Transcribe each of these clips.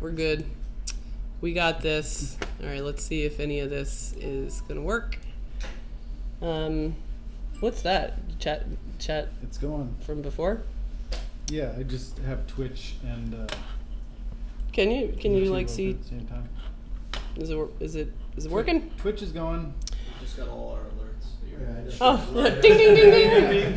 We're good. We got this. All right, let's see if any of this is gonna work. What's that? Chat It's going. from before? Yeah, I just have Twitch and Can you YouTube like open see? at the same time. Is it working? Twitch is going. We just got all our alerts. Oh, ding ding ding ding!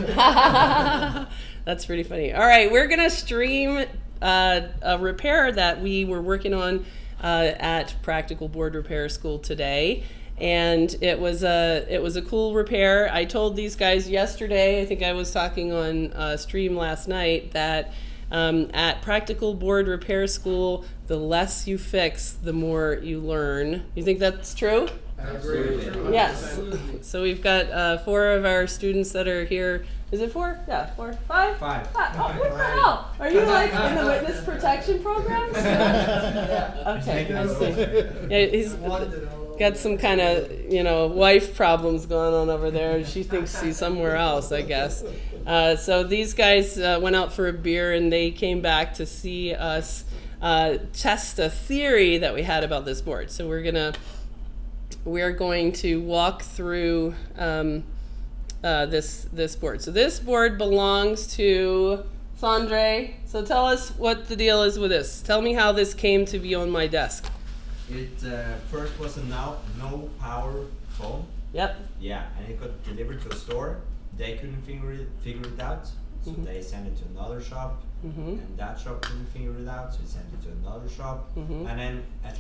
That's pretty funny. All right, we're gonna stream a repair that we were working on at Practical Board Repair School today, and it was a cool repair. I told these guys yesterday. I think I was talking on stream last night that at Practical Board Repair School, the less you fix, the more you learn. You think that's true? Absolutely. Yes. So we've got 4 of our students that are here. Is it 4? Yeah, 4, 5? 5. Oh, what the hell? Are you like in the witness protection programs? Okay, I see. Yeah, he's got some kind of, wife problems going on over there. She thinks he's somewhere else, I guess. So these guys went out for a beer and they came back to see us test a theory that we had about this board. So we're going to walk through this board. So this board belongs to Sandre. So tell us what the deal is with this. Tell me how this came to be on my desk. It first was a no power phone. Yep. Yeah, and it got delivered to a store. They couldn't figure it out, so they sent it to another shop, and that shop couldn't figure it out, so they sent it to another shop, and then at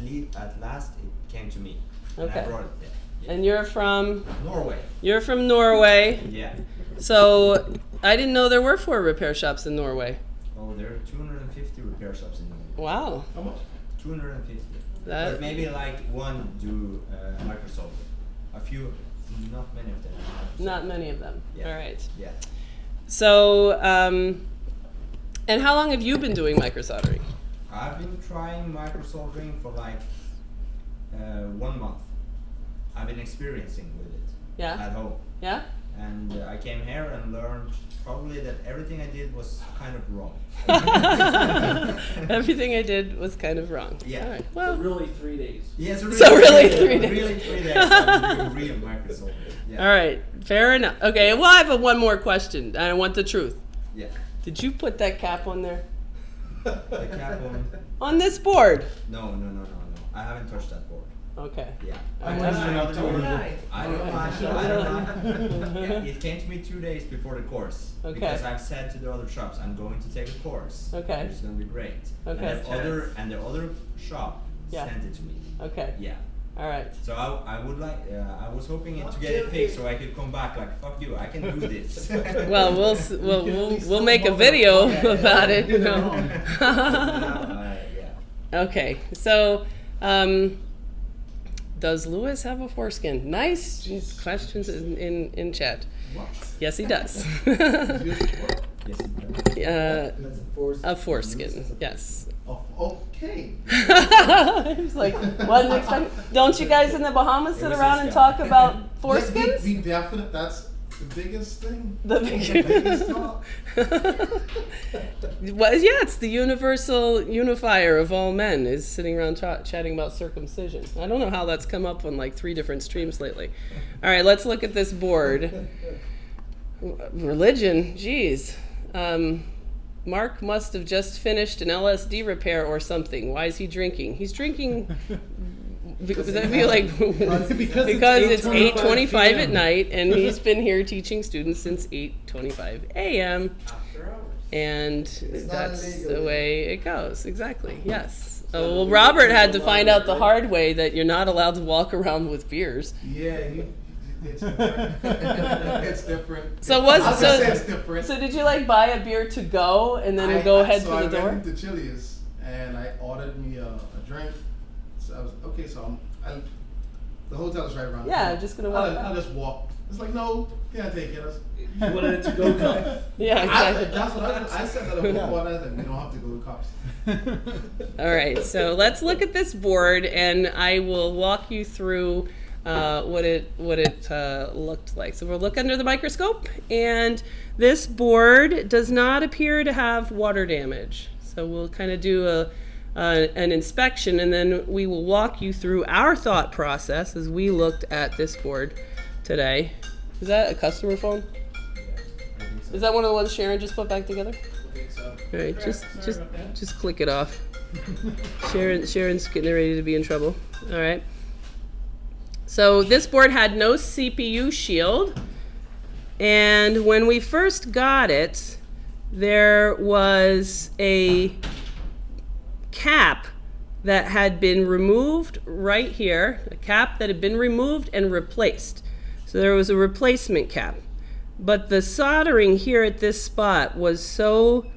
last it came to me. And Okay. I brought it there. Yeah. And you're from? Norway. You're from Norway. Yeah. So I didn't know there were 4 repair shops in Norway. Oh, there are 250 repair shops in Norway. Wow. How much? 250. That- But maybe like one do Microscopy. A few, not many of them. Not many of them. Yeah. All right. Yeah. So, and how long have you been doing microsoldering? I've been trying microsoldering for like 1 month. I've been experiencing with it Yeah. at home. Yeah? And I came here and learned probably that everything I did was kind of wrong. Everything I did was kind of wrong. Yeah. All right. Well, Really 3 days. Yeah, so really 3 days. Really 3 days. I'm doing real microsoldering. Yeah. all right. Fair enough. Okay. Well, I have one more question. I want the truth. Yeah. Did you put that cap on there? The cap on. On this board? No. I haven't touched that board. Okay. Yeah. I I don't touched know. another Don't board. lie. I don't know. Yeah, it came to me 2 days before the course. Okay. Because I've said to the other shops, I'm going to take a course. Okay. It's going to be great. Okay. And the other shop Yeah. sent it to me. Okay. Yeah. All right. So I would like, I was hoping to get it fixed so I could come back like, fuck you, I can do this. Well, we'll make a video about it. Yeah. Okay. So, does Lewis have a foreskin? Nice questions in chat. What? Yes, he does. Yes, A foreskin. Yes. Okay. He's like, wasn't expecting. Don't you guys in the Bahamas sit was around this and guy. talk about foreskins? We definite. That's the biggest thing. The biggest talk. Well, yeah, it's the universal unifier of all men is sitting around chatting about circumcision. I don't know how that's come up on like 3 different streams lately. All right, let's look at this board. Religion, geez. Mark must have just finished an LSD repair or something. Why is he drinking? He's drinking because it's 8:25 at night, and he's been here teaching students since 8:25 a.m. After hours. And that's the way it goes. Exactly. Yes. Well, Robert had to find out the hard way that you're not allowed to walk around with beers. Yeah, it's different. It's different. So it's different. So did you like buy a beer to go and then go head for the door? I went to Chili's and I ordered me a drink. So I was okay. So the hotel is right around. Yeah, the corner. I'm just gonna walk back. I'll just walk. It's like no, can't take it. You wanted it to go cup. Yeah, exactly. That's what I said that before. And I said we don't have to go to cops. All right, so let's look at this board, and I will walk you through what it looked like. So we'll look under the microscope, and this board does not appear to have water damage. So we'll kind of do an inspection, and then we will walk you through our thought process as we looked at this board today. Is that a customer phone? Is that one of the ones Sharon just put back together? I think so. All right, just click it off. Sharon's getting ready to be in trouble. All right. So this board had no CPU shield, and when we first got it, there was a cap that had been removed right here, a cap that had been removed and replaced. So there was a replacement cap. But the soldering here at this spot was so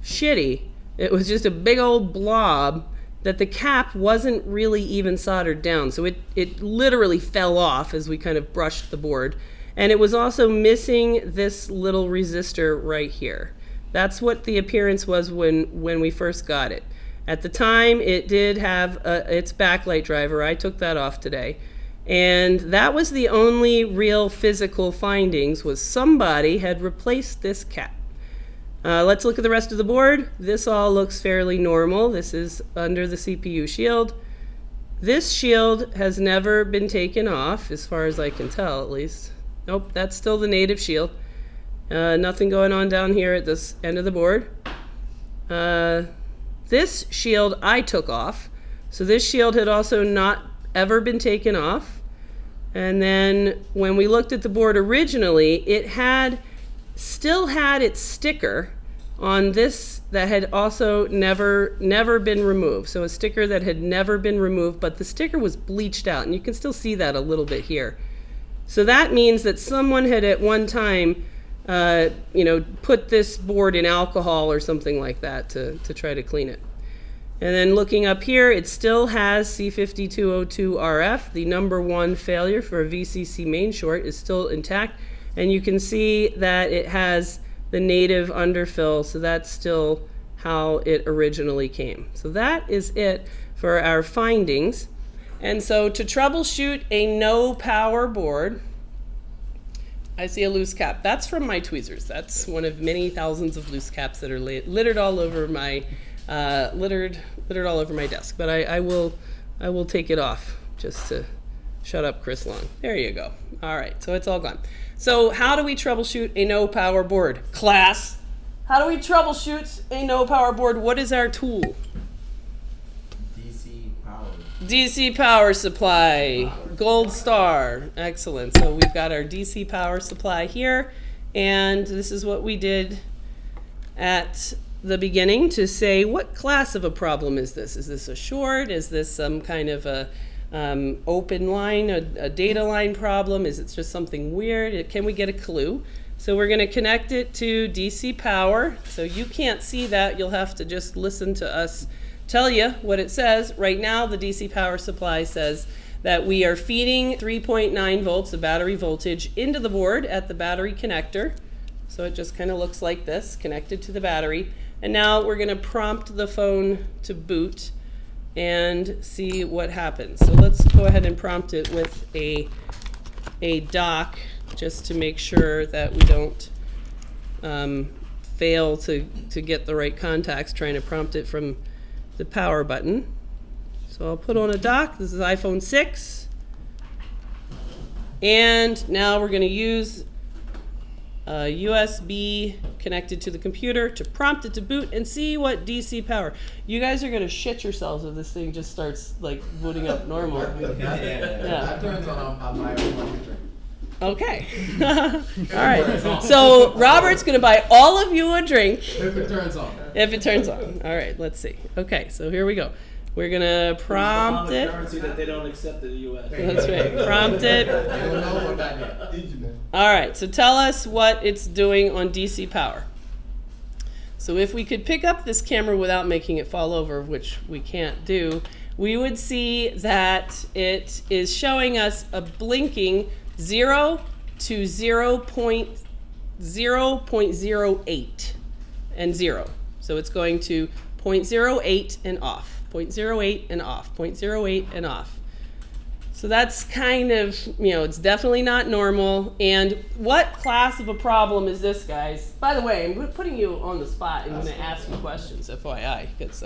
shitty, it was just a big old blob, that the cap wasn't really even soldered down. So it literally fell off as we kind of brushed the board. And it was also missing this little resistor right here. That's what the appearance was when we first got it. At the time, it did have its backlight driver. I took that off today. And that was the only real physical findings, was somebody had replaced this cap. Let's look at the rest of the board. This all looks fairly normal. This is under the CPU shield. This shield has never been taken off, as far as I can tell, at least. Nope, that's still the native shield. Nothing going on down here at this end of the board. This shield I took off. So this shield had also not ever been taken off. And then when we looked at the board originally, it still had its sticker on this that had also never been removed. So a sticker that had never been removed, but the sticker was bleached out, and you can still see that a little bit here. So that means that someone had at one time put this board in alcohol or something like that to try to clean it. And then looking up here, it still has C5202RF. The number one failure for a VCC main short is still intact. And you can see that it has the native underfill, so that's still how it originally came. So that is it for our findings. And so to troubleshoot a no power board, I see a loose cap. That's from my tweezers. That's one of many thousands of loose caps that are littered all over my littered all over my desk. But I will take it off just to shut up Chris Long. There you go. All right, so it's all gone. So how do we troubleshoot a no power board? Class, how do we troubleshoot a no power board? What is our tool? DC power. DC power supply, gold star, excellent. So we've got our DC power supply here, and this is what we did at the beginning to say, what class of a problem is this? Is this a short? Is this some kind of a open line, a data line problem? Is it just something weird? Can we get a clue? So we're going to connect it to DC power. So you can't see that. You'll have to just listen to us tell you what it says. Right now, the DC power supply says that we are feeding 3.9 volts of battery voltage into the board at the battery connector. So it just kind of looks like this, connected to the battery. And now we're going to prompt the phone to boot and see what happens. So let's go ahead and prompt it with a dock, just to make sure that we don't fail to get the right contacts trying to prompt it from the power button. So I'll put on a dock. This is iPhone 6. And now we're going to use a USB connected to the computer to prompt it to boot and see what DC power. You guys are going to shit yourselves if this thing just starts like booting up normal. That turns on my own drink. Okay. All right. So Robert's going to buy all of you a drink. If it turns on. If it turns on. All right, let's see. Okay, so here we go. We're going to prompt it. Currency that they don't accept in the U.S. That's right. Prompt it. I don't know what that is. All right, so tell us what it's doing on DC power. So if we could pick up this camera without making it fall over, which we can't do, we would see that it is showing us a blinking 0 to 0.08 and 0. So it's going to 0.08 and off. 0.08 and off, 0.08 and off. So that's kind of, it's definitely not normal. And what class of a problem is this, guys? By the way, I'm putting you on the spot and I'm going to ask you questions, FYI, because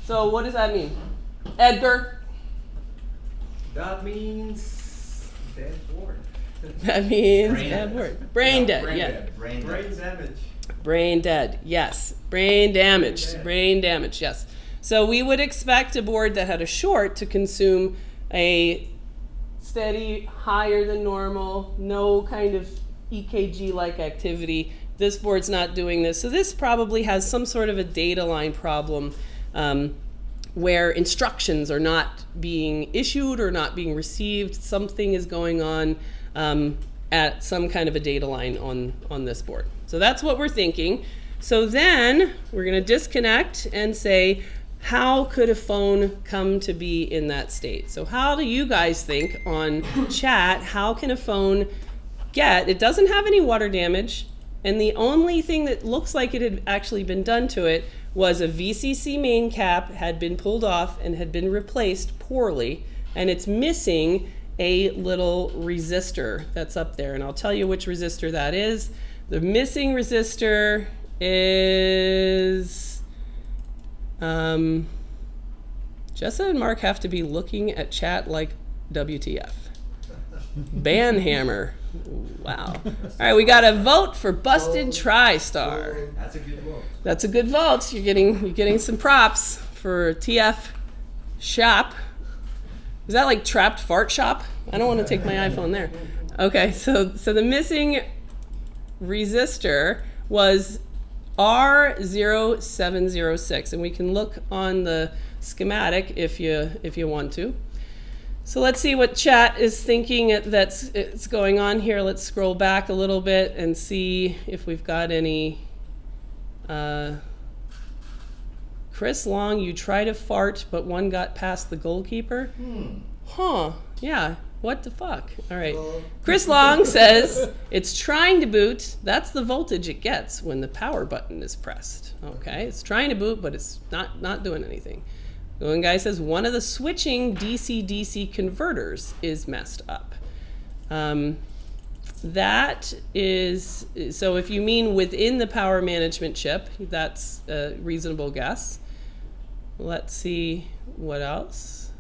So what does that mean? Edgar? That means dead board. That means Brain bad dead. word. Brain dead, brain yeah. dead. Brain Brain damage. Brain dead, yes. Brain damage, dead. brain damage, yes. So we would expect a board that had a short to consume a steady, higher than normal, no kind of EKG-like activity. This board's not doing this. So this probably has some sort of a data line problem where instructions are not being issued or not being received. Something is going on at some kind of a data line on this board. So that's what we're thinking. So then we're going to disconnect and say, how could a phone come to be in that state? So how do you guys think on chat, how can a phone get, it doesn't have any water damage, and the only thing that looks like it had actually been done to it was a VCC main cap had been pulled off and had been replaced poorly, and it's missing a little resistor that's up there. And I'll tell you which resistor that is. The missing resistor is, Jessa and Mark have to be looking at chat like WTF. Banhammer. Wow. All right, we got a vote for Busted TriStar. That's a good vote. That's a good vote. You're getting some props for TF Shop. Is that like Trapped Fart Shop? I don't want to take my iPhone there. Okay, so the missing resistor was R0706, and we can look on the schematic if you want to. So let's see what chat is thinking it's going on here. Let's scroll back a little bit and see if we've got any. Chris Long, you tried to fart, but one got past the goalkeeper. Huh, yeah, what the fuck? All right. Chris Long says, it's trying to boot. That's the voltage it gets when the power button is pressed. Okay, it's trying to boot, but it's not doing anything. One guy says, one of the switching DC-DC converters is messed up. That is, so if you mean within the power management chip, that's a reasonable guess. Let's see what else.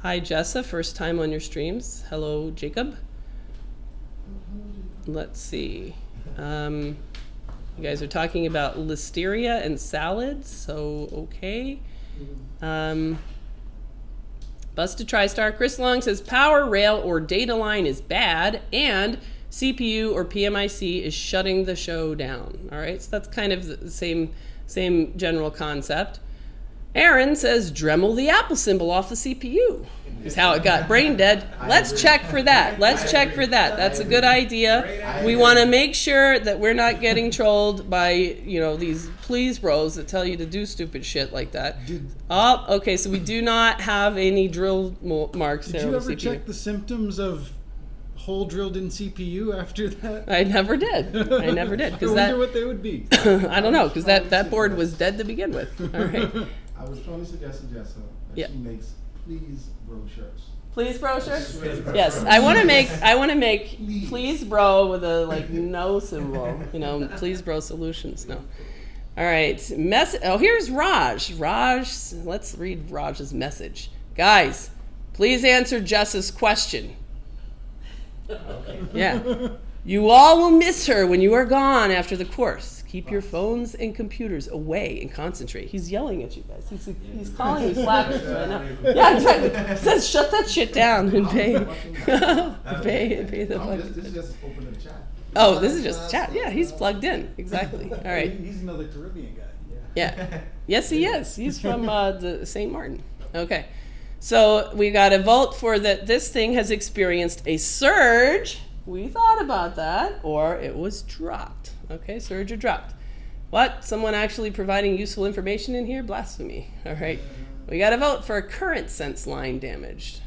Hi, Jessa, first time on your streams. Hello, Jacob. Let's see. You guys are talking about listeria and salads, so okay. Busted TriStar. Chris Long says power rail or data line is bad and CPU or PMIC is shutting the show down. All right, so that's kind of the same general concept. Aaron says Dremel the Apple symbol off the CPU is how it got brain dead. Let's check for that. Let's check for that. That's a good idea. We want to make sure that we're not getting trolled by, these please bros that tell you to do stupid shit like that. Oh, okay, so we do not have any drill marks there on the CPU. Did you ever check the symptoms of hole drilled in CPU after that? I never did. I wonder what they would be. I don't know, because that board was dead to begin with. All right. I was trying to suggest to Jessa that she makes please bro shirts. Please bro shirts? Yes. I want to make please bro with a no symbol. Please bro solutions. No. All right. Here's Raj. Let's read Raj's message. Guys, please answer Jessa's question. Okay. Yeah. You all will miss her when you are gone after the course. Keep your phones and computers away and concentrate. He's yelling at you guys. He's calling you slackers right now. Yeah, exactly. He says, shut that shit down and pay the fuck. This is just open the chat. Oh, this is just chat. Yeah, he's plugged in. Exactly. All right. He's another Caribbean guy. Yeah. Yes, he is. He's from the St. Martin. Okay. So we got a vote for that. This thing has experienced a surge. We thought about that, or it was dropped. Okay, surge or dropped. What? Someone actually providing useful information in here? Blasphemy. All right. We got a vote for a current sense line damaged.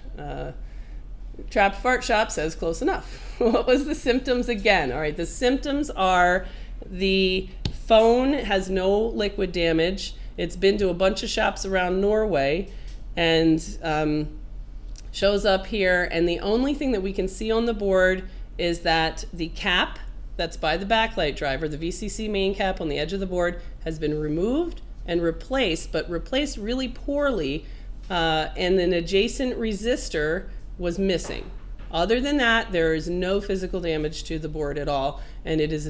Trapped Fart Shop says close enough. What was the symptoms again? All right, the symptoms are the phone has no liquid damage. It's been to a bunch of shops around Norway and shows up here. And the only thing that we can see on the board is that the cap that's by the backlight driver, the VCC main cap on the edge of the board, has been removed and replaced, but replaced really poorly, and an adjacent resistor was missing. Other than that, there is no physical damage to the board at all, and it is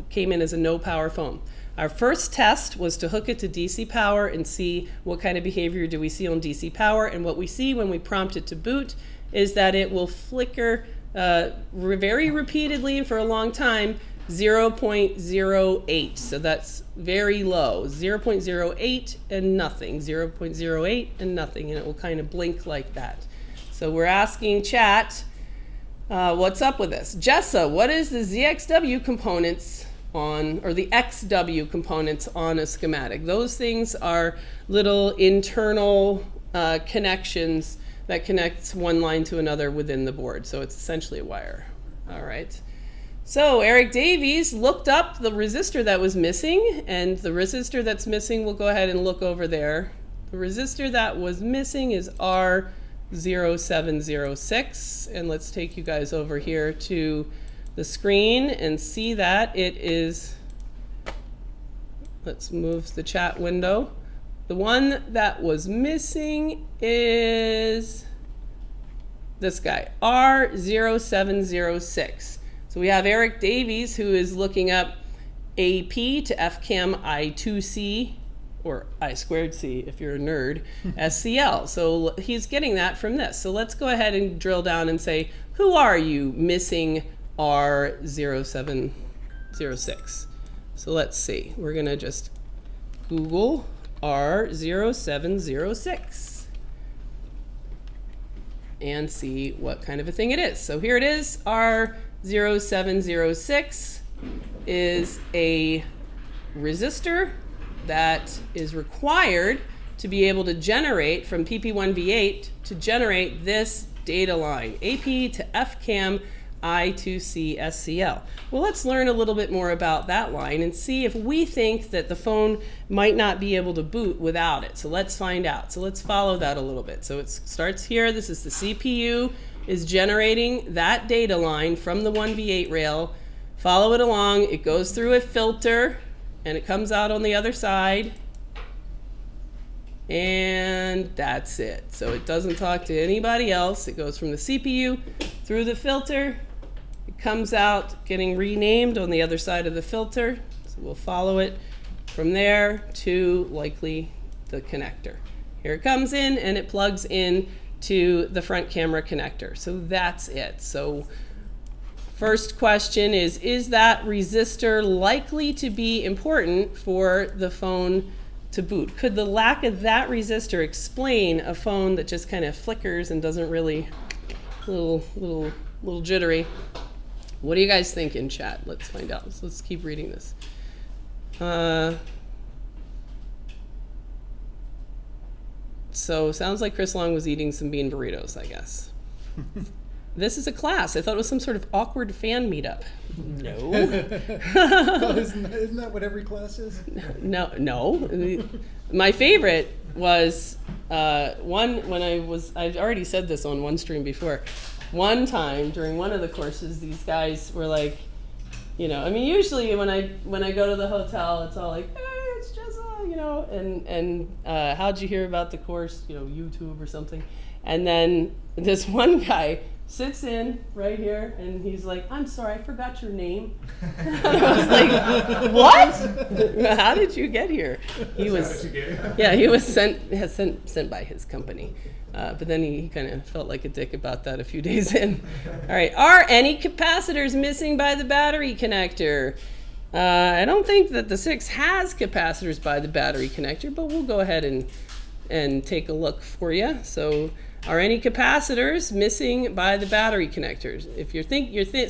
came in as a no power phone. Our first test was to hook it to DC power and see what kind of behavior do we see on DC power, and what we see when we prompt it to boot is that it will flicker very repeatedly for a long time, 0.08. So that's very low, 0.08 and nothing, 0.08 and nothing, and it will kind of blink like that. So we're asking chat, what's up with this? Jessa, what is the ZXW components on, or the XW components on a schematic? Those things are little internal connections that connects one line to another within the board. So it's essentially a wire. All right. So Eric Davies looked up the resistor that was missing, and the resistor that's missing, we'll go ahead and look over there. The resistor that was missing is R0706, and let's take you guys over here to the screen and see that it is, let's move the chat window. The one that was missing is this guy, R0706. So we have Eric Davies, who is looking up AP to FCAM I2C, or I2C if you're a nerd, SCL. So he's getting that from this. So let's go ahead and drill down and say, who are you missing R0706? So let's see. We're going to just Google R0706 and see what kind of a thing it is. So here it is. R0706 is a resistor that is required to be able to generate from PP1V8 to generate this data line, AP to FCAM I2C SCL. Well, let's learn a little bit more about that line and see if we think that the phone might not be able to boot without it. So let's find out. So let's follow that a little bit. So it starts here. This is the CPU is generating that data line from the 1V8 rail. Follow it along. It goes through a filter and it comes out on the other side. And that's it. So it doesn't talk to anybody else. It goes from the CPU through the filter. It comes out getting renamed on the other side of the filter. So we'll follow it from there to likely the connector. Here it comes in and it plugs in to the front camera connector. So that's it. So first question is that resistor likely to be important for the phone to boot? Could the lack of that resistor explain a phone that just kind of flickers and doesn't really, little jittery? What do you guys think in chat? Let's find out. So let's keep reading this. So sounds like Chris Long was eating some bean burritos, I guess. This is a class. I thought it was some sort of awkward fan meetup. No. Well, isn't that what every class is? No. My favorite was one when I've already said this on one stream before. One time during one of the courses, these guys were like, you know, I mean, usually when I go to the hotel, it's all like, hey, it's just, you know, and how'd you hear about the course? You know, YouTube or something. And then this one guy sits in right here and he's like, I'm sorry, I forgot your name. I was like, what? How did you get here? He was sent by his company. But then he kind of felt like a dick about that a few days in. All right, are any capacitors missing by the battery connector? I don't think that the 6 has capacitors by the battery connector, but we'll go ahead and take a look for you. So, are any capacitors missing by the battery connectors? If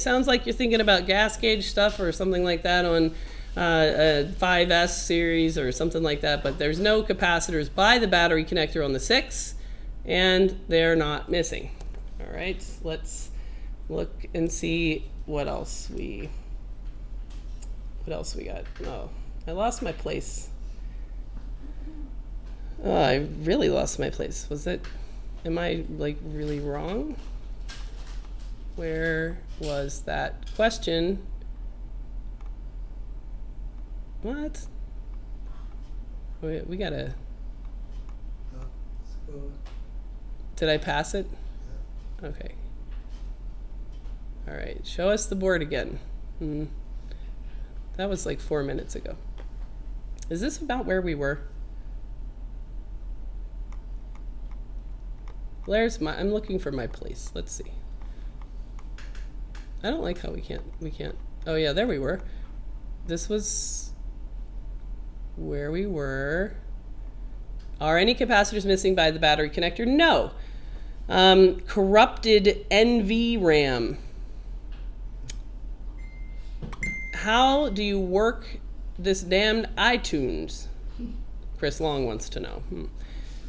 sounds like you're thinking about gas gauge stuff or something like that on a 5S series or something like that, but there's no capacitors by the battery connector on the 6, and they're not missing. All right, let's look and see what else we got. Oh, I lost my place. Oh, I really lost my place. Am I like really wrong? Where was that question? What? We gotta. Let's go. Did I pass it? Okay. All right. Show us the board again. That was like 4 minutes ago. Is this about where we were? I'm looking for my place. Let's see. I don't like how we can't. Oh yeah, there we were. This was where we were. Are any capacitors missing by the battery connector? No. Corrupted NVRAM. How do you work this damned iTunes? Chris Long wants to know.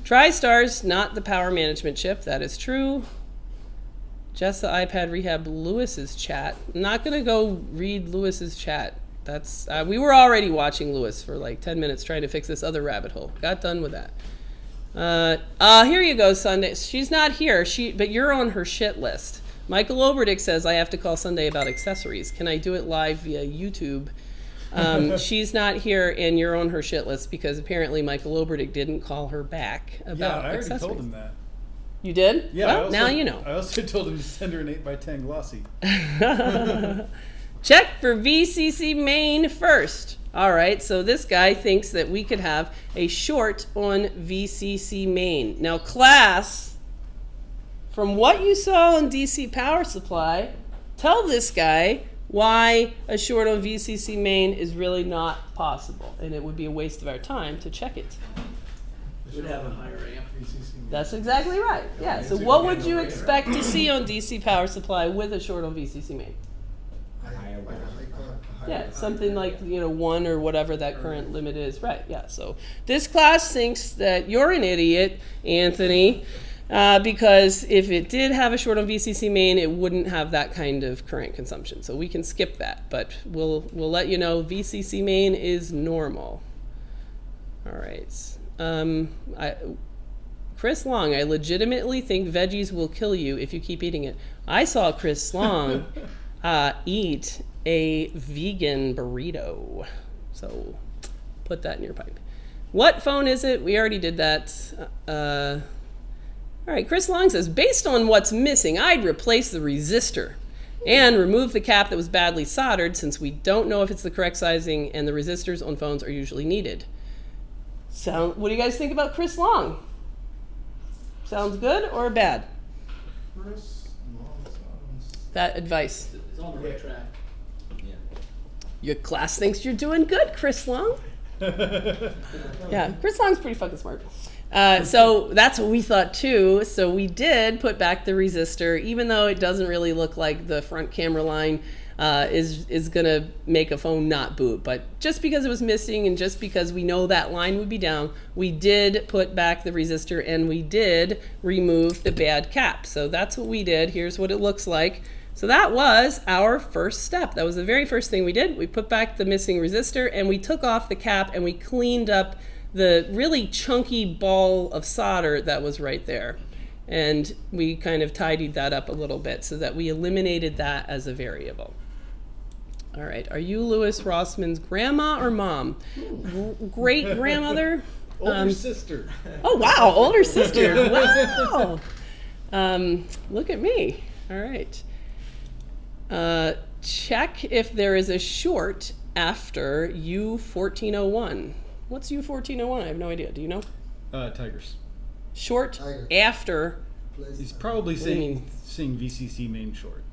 TriStar's not the power management chip. That is true. Just the iPad rehab Lewis's chat. I'm not going to go read Lewis's chat. That's we were already watching Lewis for like 10 minutes trying to fix this other rabbit hole. Got done with that. Here you go, Sunday. She's not here. But you're on her shit list. Michael Oberdick says I have to call Sunday about accessories. Can I do it live via YouTube? She's not here, and you're on her shit list because apparently Michael Oberdick didn't call her back about I already accessories. told him that. You did? Yeah. Well, now you know. I also told him to send her an 8x10 glossy. Check for VCC main first. All right, so this guy thinks that we could have a short on VCC main. Now, class, from what you saw on DC power supply, tell this guy why a short on VCC main is really not possible, and it would be a waste of our time to check it. Would have a higher amp. That's exactly right. Yeah. So what would you expect to see on DC power supply with a short on VCC main? Yeah, something like 1 or whatever that current limit is. Right. Yeah. So this class thinks that you're an idiot, Anthony, because if it did have a short on VCC main, it wouldn't have that kind of current consumption. So we can skip that, but we'll let you know VCC main is normal. All right. Chris Long, I legitimately think veggies will kill you if you keep eating it. I saw Chris Long eat a vegan burrito. So put that in your pipe. What phone is it? We already did that. All right, Chris Long says, based on what's missing, I'd replace the resistor and remove the cap that was badly soldered since we don't know if it's the correct sizing and the resistors on phones are usually needed. What do you guys think about Chris Long? Sounds good or bad? Chris Long sounds. That advice. It's on the right track. Yeah. Your class thinks you're doing good, Chris Long. Yeah, Chris Long's pretty fucking smart. So that's what we thought too. So we did put back the resistor, even though it doesn't really look like the front camera line is gonna make a phone not boot. But just because it was missing and just because we know that line would be down, we did put back the resistor and we did remove the bad cap. So that's what we did. Here's what it looks like. So that was our first step. That was the very first thing we did. We put back the missing resistor and we took off the cap and we cleaned up the really chunky ball of solder that was right there. And we kind of tidied that up a little bit so that we eliminated that as a variable. All right, are you Louis Rossman's grandma or mom? Great grandmother? Older sister. Oh wow, older sister. Wow. Look at me. All right. Check if there is a short after U1401. What's U1401? I have no idea. Do you know? Tigers. Short Tiger. after. He's probably What do you mean? saying VCC main short.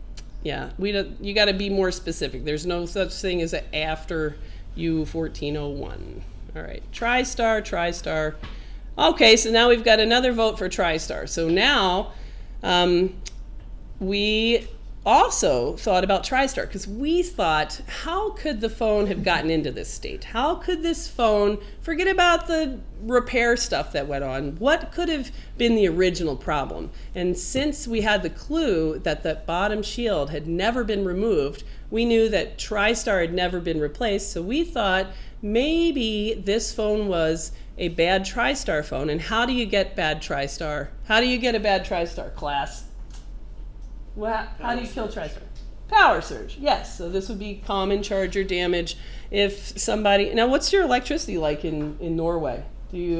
Yeah, you got to be more specific. There's no such thing as a after U1401. All right, TriStar. Okay, so now we've got another vote for TriStar. So now we also thought about TriStar because we thought, how could the phone have gotten into this state? How could this phone, forget about the repair stuff that went on, what could have been the original problem? And since we had the clue that the bottom shield had never been removed, we knew that TriStar had never been replaced, so we thought maybe this phone was a bad TriStar phone. And how do you get bad TriStar? How do you get a bad TriStar, class? How do you kill TriStar? Power surge, yes. So this would be common charger damage if somebody. Now, what's your electricity like in Norway? Do you?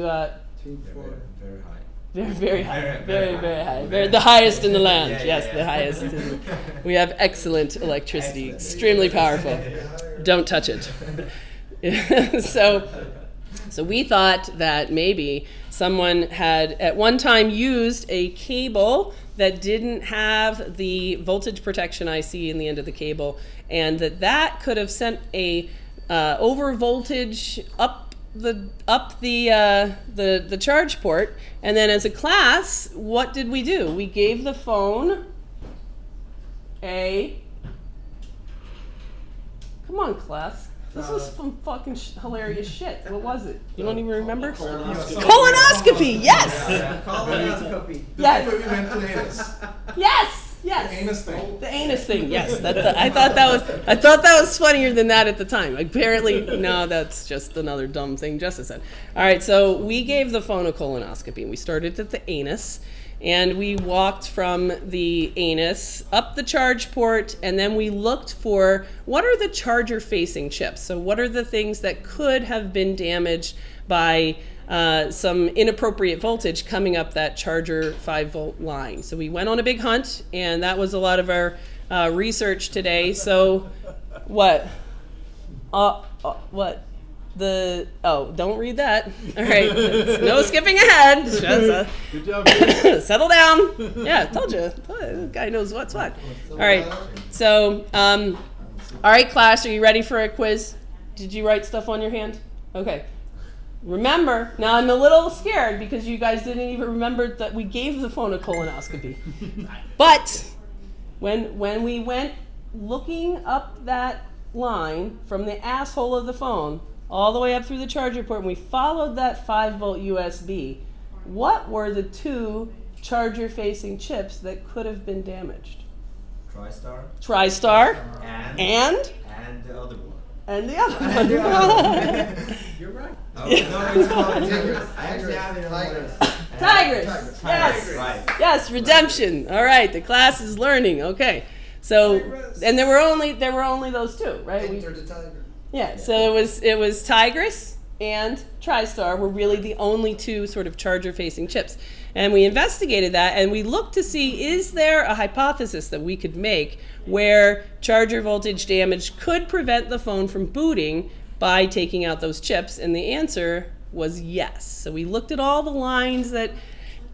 2, 4. Very high. Very high. Very, Very very high. high. The highest in the land. Yeah, Yes, yeah. the highest. We have excellent electricity, Excellent. extremely powerful. Don't touch it. So we thought that maybe someone had at one time used a cable that didn't have the voltage protection IC in the end of the cable, and that could have sent a over voltage up the charge port. And then as a class, what did we do? We gave the phone a. Come on, class. This was some fucking hilarious shit. What was it? You don't even remember? Colonoscopy. Yes. Colonoscopy. Yes. We went to the anus. Yes. The Yes. anus thing. The anus thing. Yes. I thought that was funnier than that at the time. Apparently, no. That's just another dumb thing Jessica said. All right. So we gave the phone a colonoscopy. We started at the anus. And we walked from the anus up the charge port, and then we looked for what are the charger-facing chips. So what are the things that could have been damaged by some inappropriate voltage coming up that charger 5-volt line. So we went on a big hunt, and that was a lot of our research today. So what? What? Don't read that. All right. No skipping ahead. Just, Good job. settle down. Yeah, told you. The guy knows what's what. All right. So, all right, class, are you ready for a quiz? Did you write stuff on your hand? Okay. Remember, now I'm a little scared because you guys didn't even remember that we gave the phone a colonoscopy. But when we went looking up that line from the asshole of the phone all the way up through the charger port, and we followed that 5-volt USB, what were the two charger-facing chips that could have been damaged? TriStar. TriStar And the other one. and the other one. You're right. Oh, no, it's called Tigris. I actually have it on Tigris. Tigris. Tigris. Yes. Right. Yes, redemption. All right, the class is learning. Okay. So, Tigris. and there were only those two, right? Enter the tiger. Yeah, so it was Tigris and TriStar were really the only two sort of charger-facing chips. And we investigated that, and we looked to see, is there a hypothesis that we could make where charger voltage damage could prevent the phone from booting by taking out those chips? And the answer was yes. So we looked at all the lines that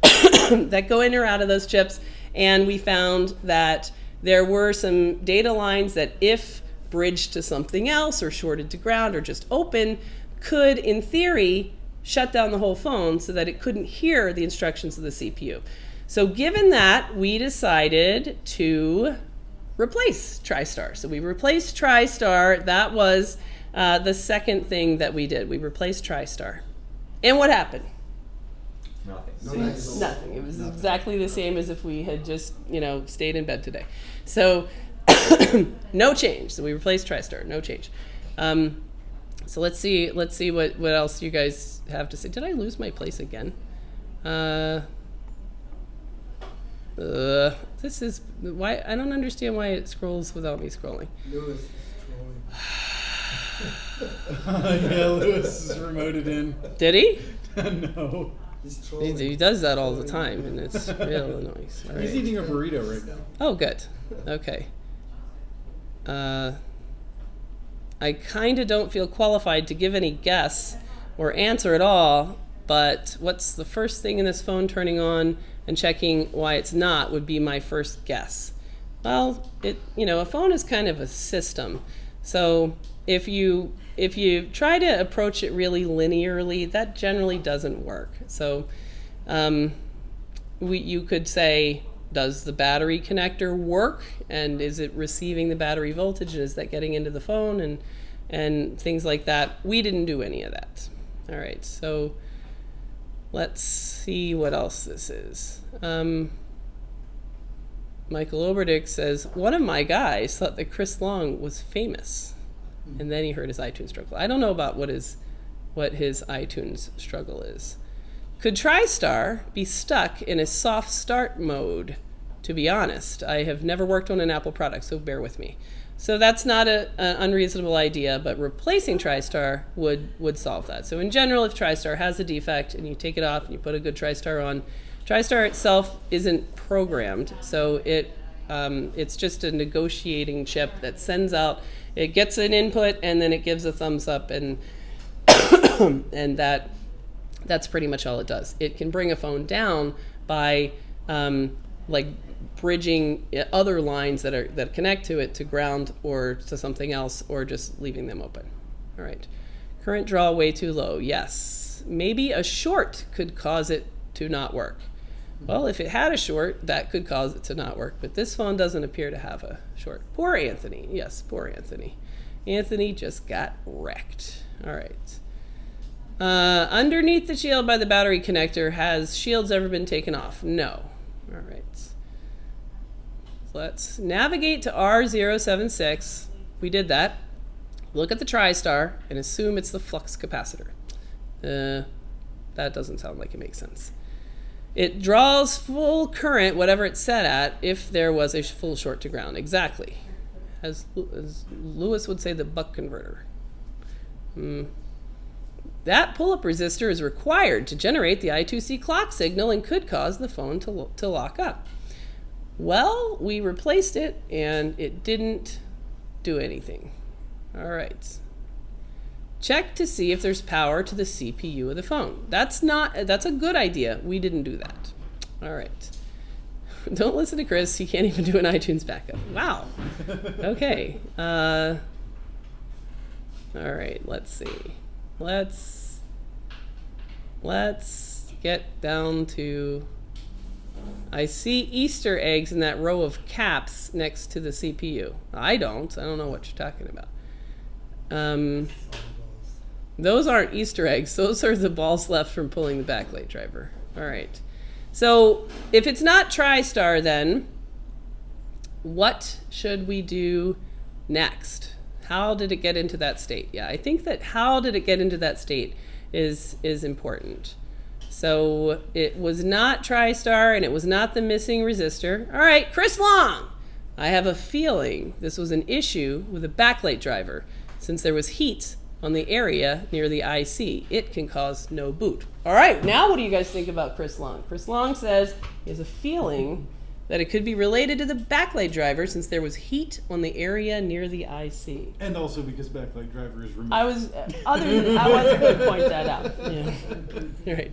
that go in or out of those chips, and we found that there were some data lines that, if bridged to something else or shorted to ground or just open, could in theory shut down the whole phone so that it couldn't hear the instructions of the CPU. So given that, we decided to replace TriStar. So we replaced TriStar. That was the second thing that we did. We replaced TriStar. And what happened? Nothing. Nothing. It was exactly the same as if we had just, stayed in bed today. So no change. So we replaced TriStar. No change. So let's see what else you guys have to say. Did I lose my place again? This is why I don't understand why it scrolls without me scrolling. Lewis is Yeah, Lewis is remoted in. Did he? No. He's trolling. He does that all the time, and it's real annoying. All He's right. eating a burrito right now. Oh, good. Okay. I kind of don't feel qualified to give any guess or answer at all, but what's the first thing in this phone turning on and checking why it's not would be my first guess. Well, a phone is kind of a system. So if you try to approach it really linearly, that generally doesn't work. So you could say, does the battery connector work, and is it receiving the battery voltage, and is that getting into the phone, and things like that. We didn't do any of that. All right, so let's see what else this is. Michael Oberdick says, one of my guys thought that Chris Long was famous, and then he heard his iTunes struggle. I don't know about what his iTunes struggle is. Could TriStar be stuck in a soft start mode to be honest. I have never worked on an Apple product, so bear with me. So that's not an unreasonable idea, but replacing TriStar would solve that. So in general, if TriStar has a defect and you take it off and you put a good TriStar on, TriStar itself isn't programmed, so it's just a negotiating chip that sends out, it gets an input and then it gives a thumbs up, and and that's pretty much all it does. It can bring a phone down by like bridging other lines that connect to it to ground or to something else, or just leaving them open. All right. Current draw way too low. Yes. Maybe a short could cause it to not work. Well, if it had a short, that could cause it to not work. But this phone doesn't appear to have a short. Poor Anthony. Yes, poor Anthony. Anthony just got wrecked. All right. Underneath the shield by the battery connector, has shields ever been taken off? No. All right. Let's navigate to R076. We did that. Look at the TriStar and assume it's the flux capacitor. That doesn't sound like it makes sense. It draws full current, whatever it's set at, if there was a full short to ground. Exactly. As Lewis would say, the buck converter. That pull-up resistor is required to generate the I2C clock signal and could cause the phone to lock up. Well, we replaced it and it didn't do anything. All right. Check to see if there's power to the CPU of the phone. That's a good idea. We didn't do that. All right. Don't listen to Chris. He can't even do an iTunes backup. Wow. Okay. All right. Let's see. Let's get down to, I see Easter eggs in that row of caps next to the CPU. I don't know what you're talking about. Those aren't Easter eggs. Those are the balls left from pulling the backlight driver. All right. So if it's not TriStar, then what should we do next? How did it get into that state? Yeah, I think that how did it get into that state is important. So it was not TriStar and it was not the missing resistor. All right, Chris Long. I have a feeling this was an issue with a backlight driver. Since there was heat on the area near the IC, it can cause no boot. All right, now what do you guys think about Chris Long? Chris Long says he has a feeling that it could be related to the backlight driver since there was heat on the area near the IC. And also because backlight driver is removed. I was going to point that out. Yeah. Right.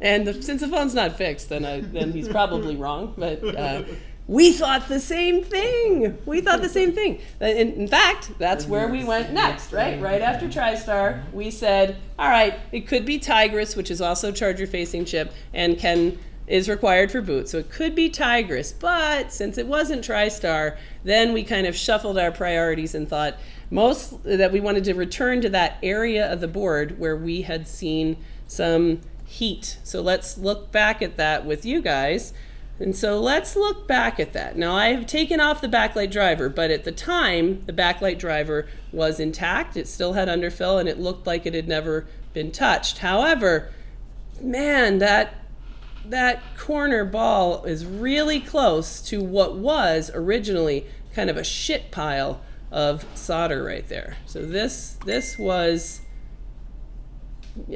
And since the phone's not fixed, then he's probably wrong. But we thought the same thing. In fact, that's where we went next, right? Right after TriStar, we said, all right, it could be Tigris, which is also charger-facing chip, and is required for boot. So it could be Tigris, but since it wasn't TriStar, then we kind of shuffled our priorities and thought that we wanted to return to that area of the board where we had seen some heat. So let's look back at that with you guys. And so let's look back at that. Now I have taken off the backlight driver, but at the time, the backlight driver was intact. It still had underfill and it looked like it had never been touched. However, man, that corner ball is really close to what was originally kind of a shit pile of solder right there. So this was,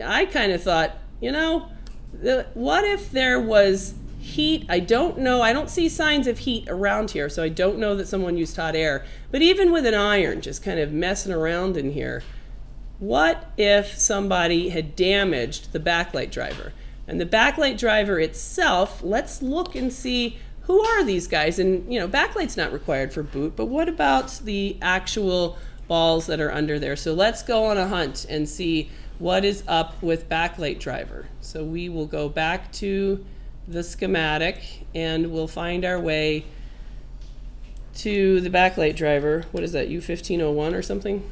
I kind of thought, what if there was heat? I don't know. I don't see signs of heat around here, so I don't know that someone used hot air. But even with an iron just kind of messing around in here, what if somebody had damaged the backlight driver? And the backlight driver itself, let's look and see who are these guys. And, backlight's not required for boot, but what about the actual balls that are under there? So let's go on a hunt and see what is up with backlight driver. So we will go back to the schematic and we'll find our way to the backlight driver. What is that, U1501 or something?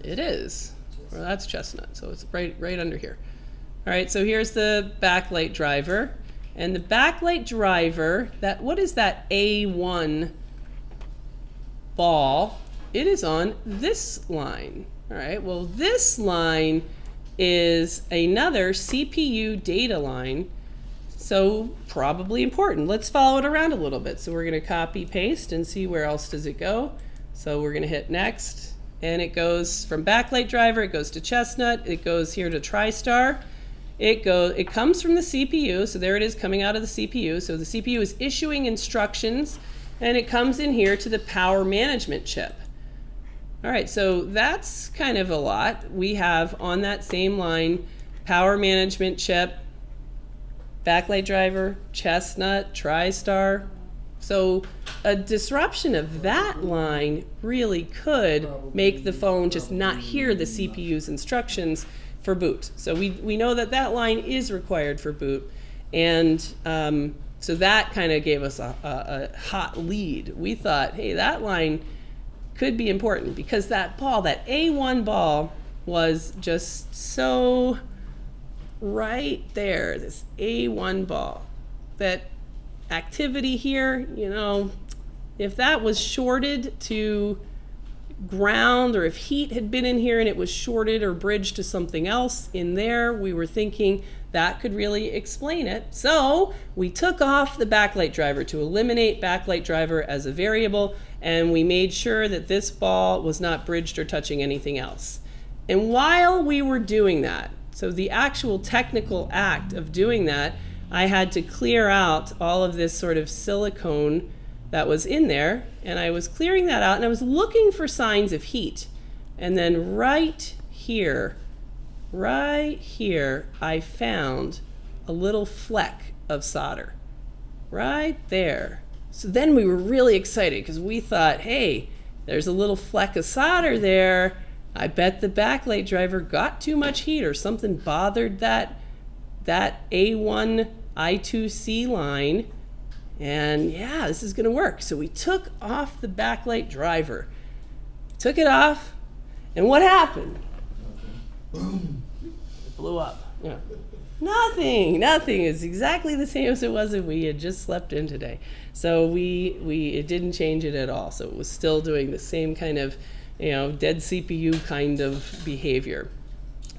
It is. Well, that's chestnut, so it's right under here. All right, so here's the backlight driver. And the backlight driver, what is that A1 ball? It is on this line. All right, well, this line is another CPU data line. So probably important. Let's follow it around a little bit. So we're going to copy paste and see where else does it go. So we're going to hit next, and it goes from Backlight driver, it goes to Chestnut, it goes here to TriStar. It comes from the CPU, so there it is coming out of the CPU. So the CPU is issuing instructions, and it comes in here to the power management chip. All right, so that's kind of a lot. We have on that same line, power management chip, Backlight driver, Chestnut, TriStar. So a disruption of that line really could make the phone just not hear the CPU's instructions for boot. So we know that that line is required for boot. And so that kind of gave us a hot lead. We thought, hey, that line could be important because that ball, that A1 ball, was just so right there, this A1 ball. That activity here, you know, if that was shorted to ground, or if heat had been in here and it was shorted or bridged to something else in there, we were thinking that could really explain it. So we took off the Backlight driver to eliminate Backlight driver as a variable, and we made sure that this ball was not bridged or touching anything else. And while we were doing that, so the actual technical act of doing that, I had to clear out all of this sort of silicone that was in there, and I was clearing that out, and I was looking for signs of heat. And then right here, I found a little fleck of solder. Right there. So then we were really excited because we thought, hey, there's a little fleck of solder there. I bet the Backlight driver got too much heat or something bothered that A1 I2C line. And yeah, this is going to work. So we took off the Backlight driver. Took it off, and what happened? Boom. It blew up. Yeah. Nothing. It's exactly the same as it was if we had just slept in today. So it didn't change it at all. So it was still doing the same kind of, dead CPU kind of behavior.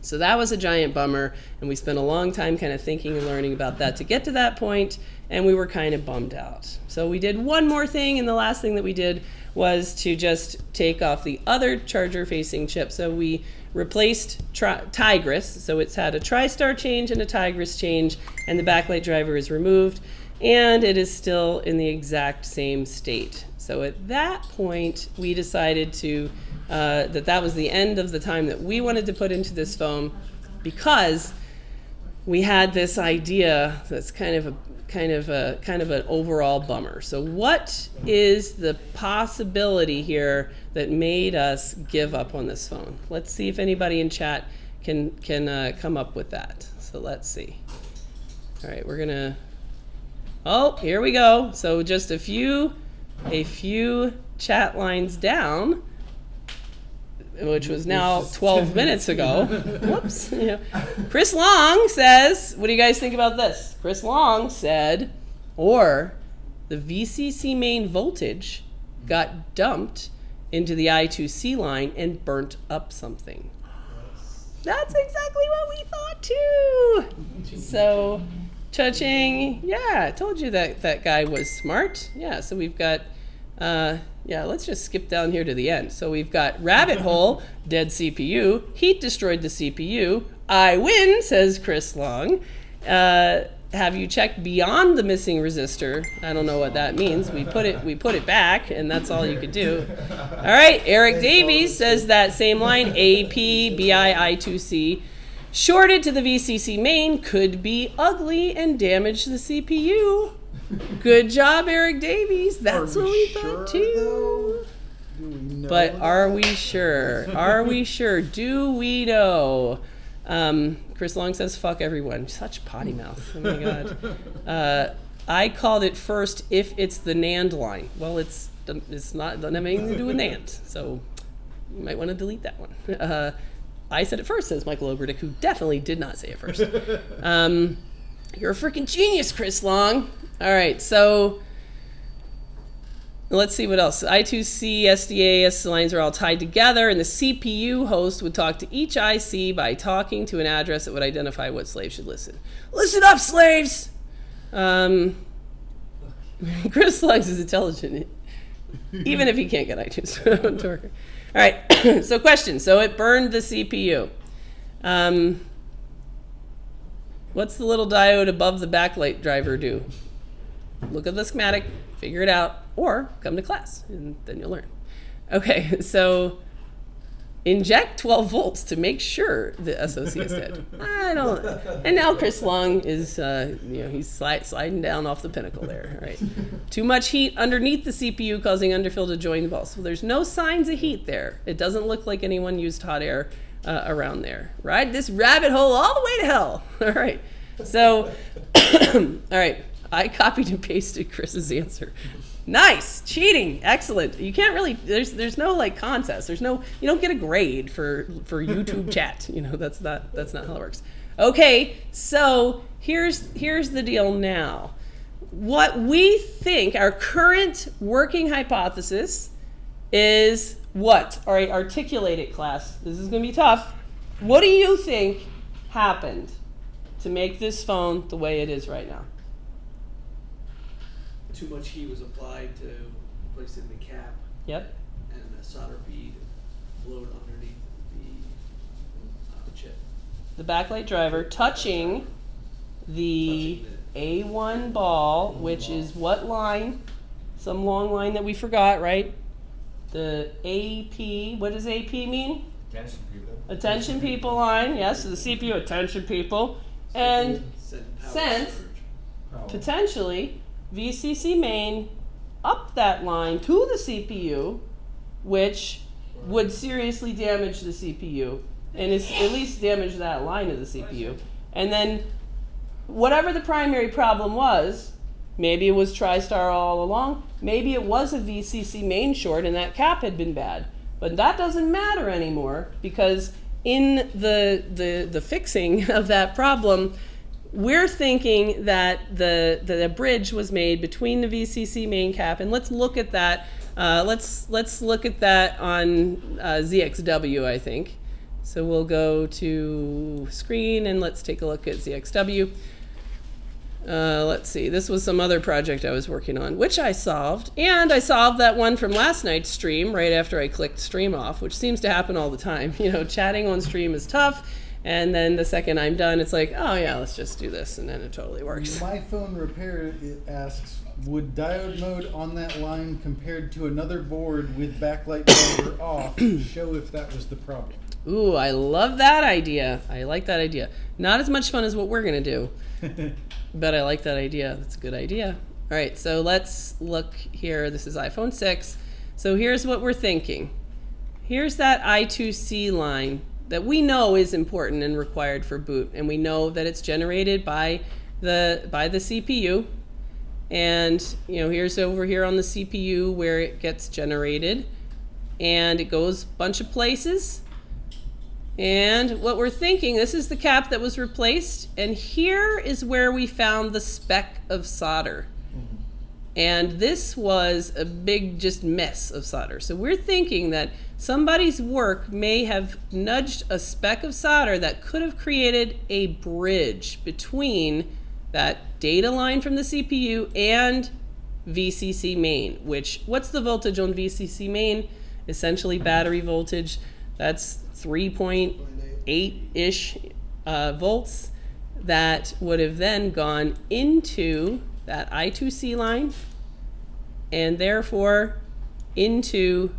So that was a giant bummer, and we spent a long time kind of thinking and learning about that to get to that point, and we were kind of bummed out. So we did one more thing, and the last thing that we did was to just take off the other charger-facing chip. So we replaced Tigris, so it's had a TriStar change and a Tigris change, and the Backlight driver is removed, and it is still in the exact same state. So at that point, we decided to that was the end of the time that we wanted to put into this phone, because we had this idea that's kind of an overall bummer. So what is the possibility here that made us give up on this phone? Let's see if anybody in chat can come up with that. So let's see. All right, we're gonna. Oh, here we go. So just a few chat lines down, which was now 12 minutes ago. Whoops. Chris Long says, what do you guys think about this? Chris Long said, or the VCC main voltage got dumped into the I2C line and burnt up something. That's exactly what we thought too. So, cha-ching. Yeah, I told you that guy was smart. Yeah, so we've got let's just skip down here to the end. So we've got rabbit hole, dead CPU, heat destroyed the CPU, I win, says Chris Long. Have you checked beyond the missing resistor? I don't know what that means. We put it back, and that's all you could do. All right, Eric Davies says that same line, AP, BI, I2C, shorted to the VCC main, could be ugly and damage the CPU. Good job, Eric Davies. That's what we thought too. But are we sure? Are we sure? Do we know? Chris Long says, fuck everyone. Such potty mouth. Oh my God. I called it first if it's the NAND line. Well, it's not, doesn't have anything to do with NAND. So you might want to delete that one. I said it first, says Michael Oberdick, who definitely did not say it first. You're a freaking genius, Chris Long. All right, so let's see what else. I2C, SDA, lines are all tied together, and the CPU host would talk to each IC by talking to an address that would identify what slave should listen. Listen up, slaves! Chris Slugs is intelligent, even if he can't get iTunes to work. All right, so question. So it burned the CPU. What's the little diode above the backlight driver do? Look at the schematic, figure it out, or come to class, and then you'll learn. Okay, so inject 12 volts to make sure the SoC is dead. I don't. And now Chris Long is, he's sliding down off the pinnacle there. Right. Too much heat underneath the CPU causing underfill to join the ball. So there's no signs of heat there. It doesn't look like anyone used hot air around there. Ride this rabbit hole all the way to hell. All right. So, all right. I copied and pasted Chris's answer. Nice, cheating, excellent. You can't really. There's no like contest. You don't get a grade for YouTube chat. That's not how it works. Okay, so here's the deal now. What we think our current working hypothesis is what? All right, articulate it, class. This is gonna be tough. What do you think happened to make this phone the way it is right now? Too much heat was applied to place in the cap. Yep. And a solder bead flowed underneath the chip. The backlight driver touching the A1 ball, which is what line? Some long line that we forgot, right? The AP, what does AP mean? Attention people. Attention people line, yes, so the CPU attention people. And sent potentially VCC main up that line to the CPU, which would seriously damage the CPU, and at least damage that line of the CPU. And then whatever the primary problem was, maybe it was TriStar all along, maybe it was a VCC main short and that cap had been bad. But that doesn't matter anymore, because in the fixing of that problem, we're thinking that the bridge was made between the VCC main cap, and let's look at that. Let's look at that on ZXW, I think. So we'll go to screen and let's take a look at ZXW. Let's see. This was some other project I was working on, which I solved, and I solved that one from last night's stream right after I clicked stream off, which seems to happen all the time. Chatting on stream is tough. And then the second I'm done, it's like, oh yeah, let's just do this, and then it totally works. My phone repair, it asks, would diode mode on that line compared to another board with backlight driver off show if that was the problem? Ooh, I love that idea. I like that idea. Not as much fun as what we're gonna do, but I like that idea. That's a good idea. All right, so let's look here. This is iPhone 6. So here's what we're thinking. Here's that I2C line that we know is important and required for boot, and we know that it's generated by the CPU. And here's over here on the CPU where it gets generated, and it goes a bunch of places. And what we're thinking, this is the cap that was replaced, and here is where we found the speck of solder. And this was a big just mess of solder. So we're thinking that somebody's work may have nudged a speck of solder that could have created a bridge between that data line from the CPU and VCC main, what's the voltage on VCC main? Essentially battery voltage. That's 3.8-ish volts that would have then gone into that I2C line, and therefore into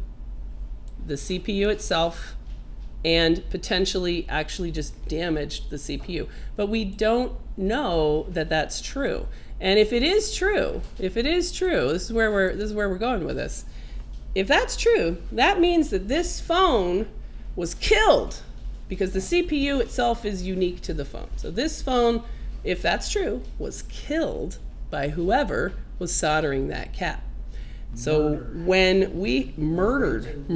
the CPU itself, and potentially actually just damaged the CPU. But we don't know that that's true. And if it is true, this is where we're going with this. If that's true, that means that this phone was killed because the CPU itself is unique to the phone. So this phone, if that's true, was killed by whoever was soldering that cap. So when we murdered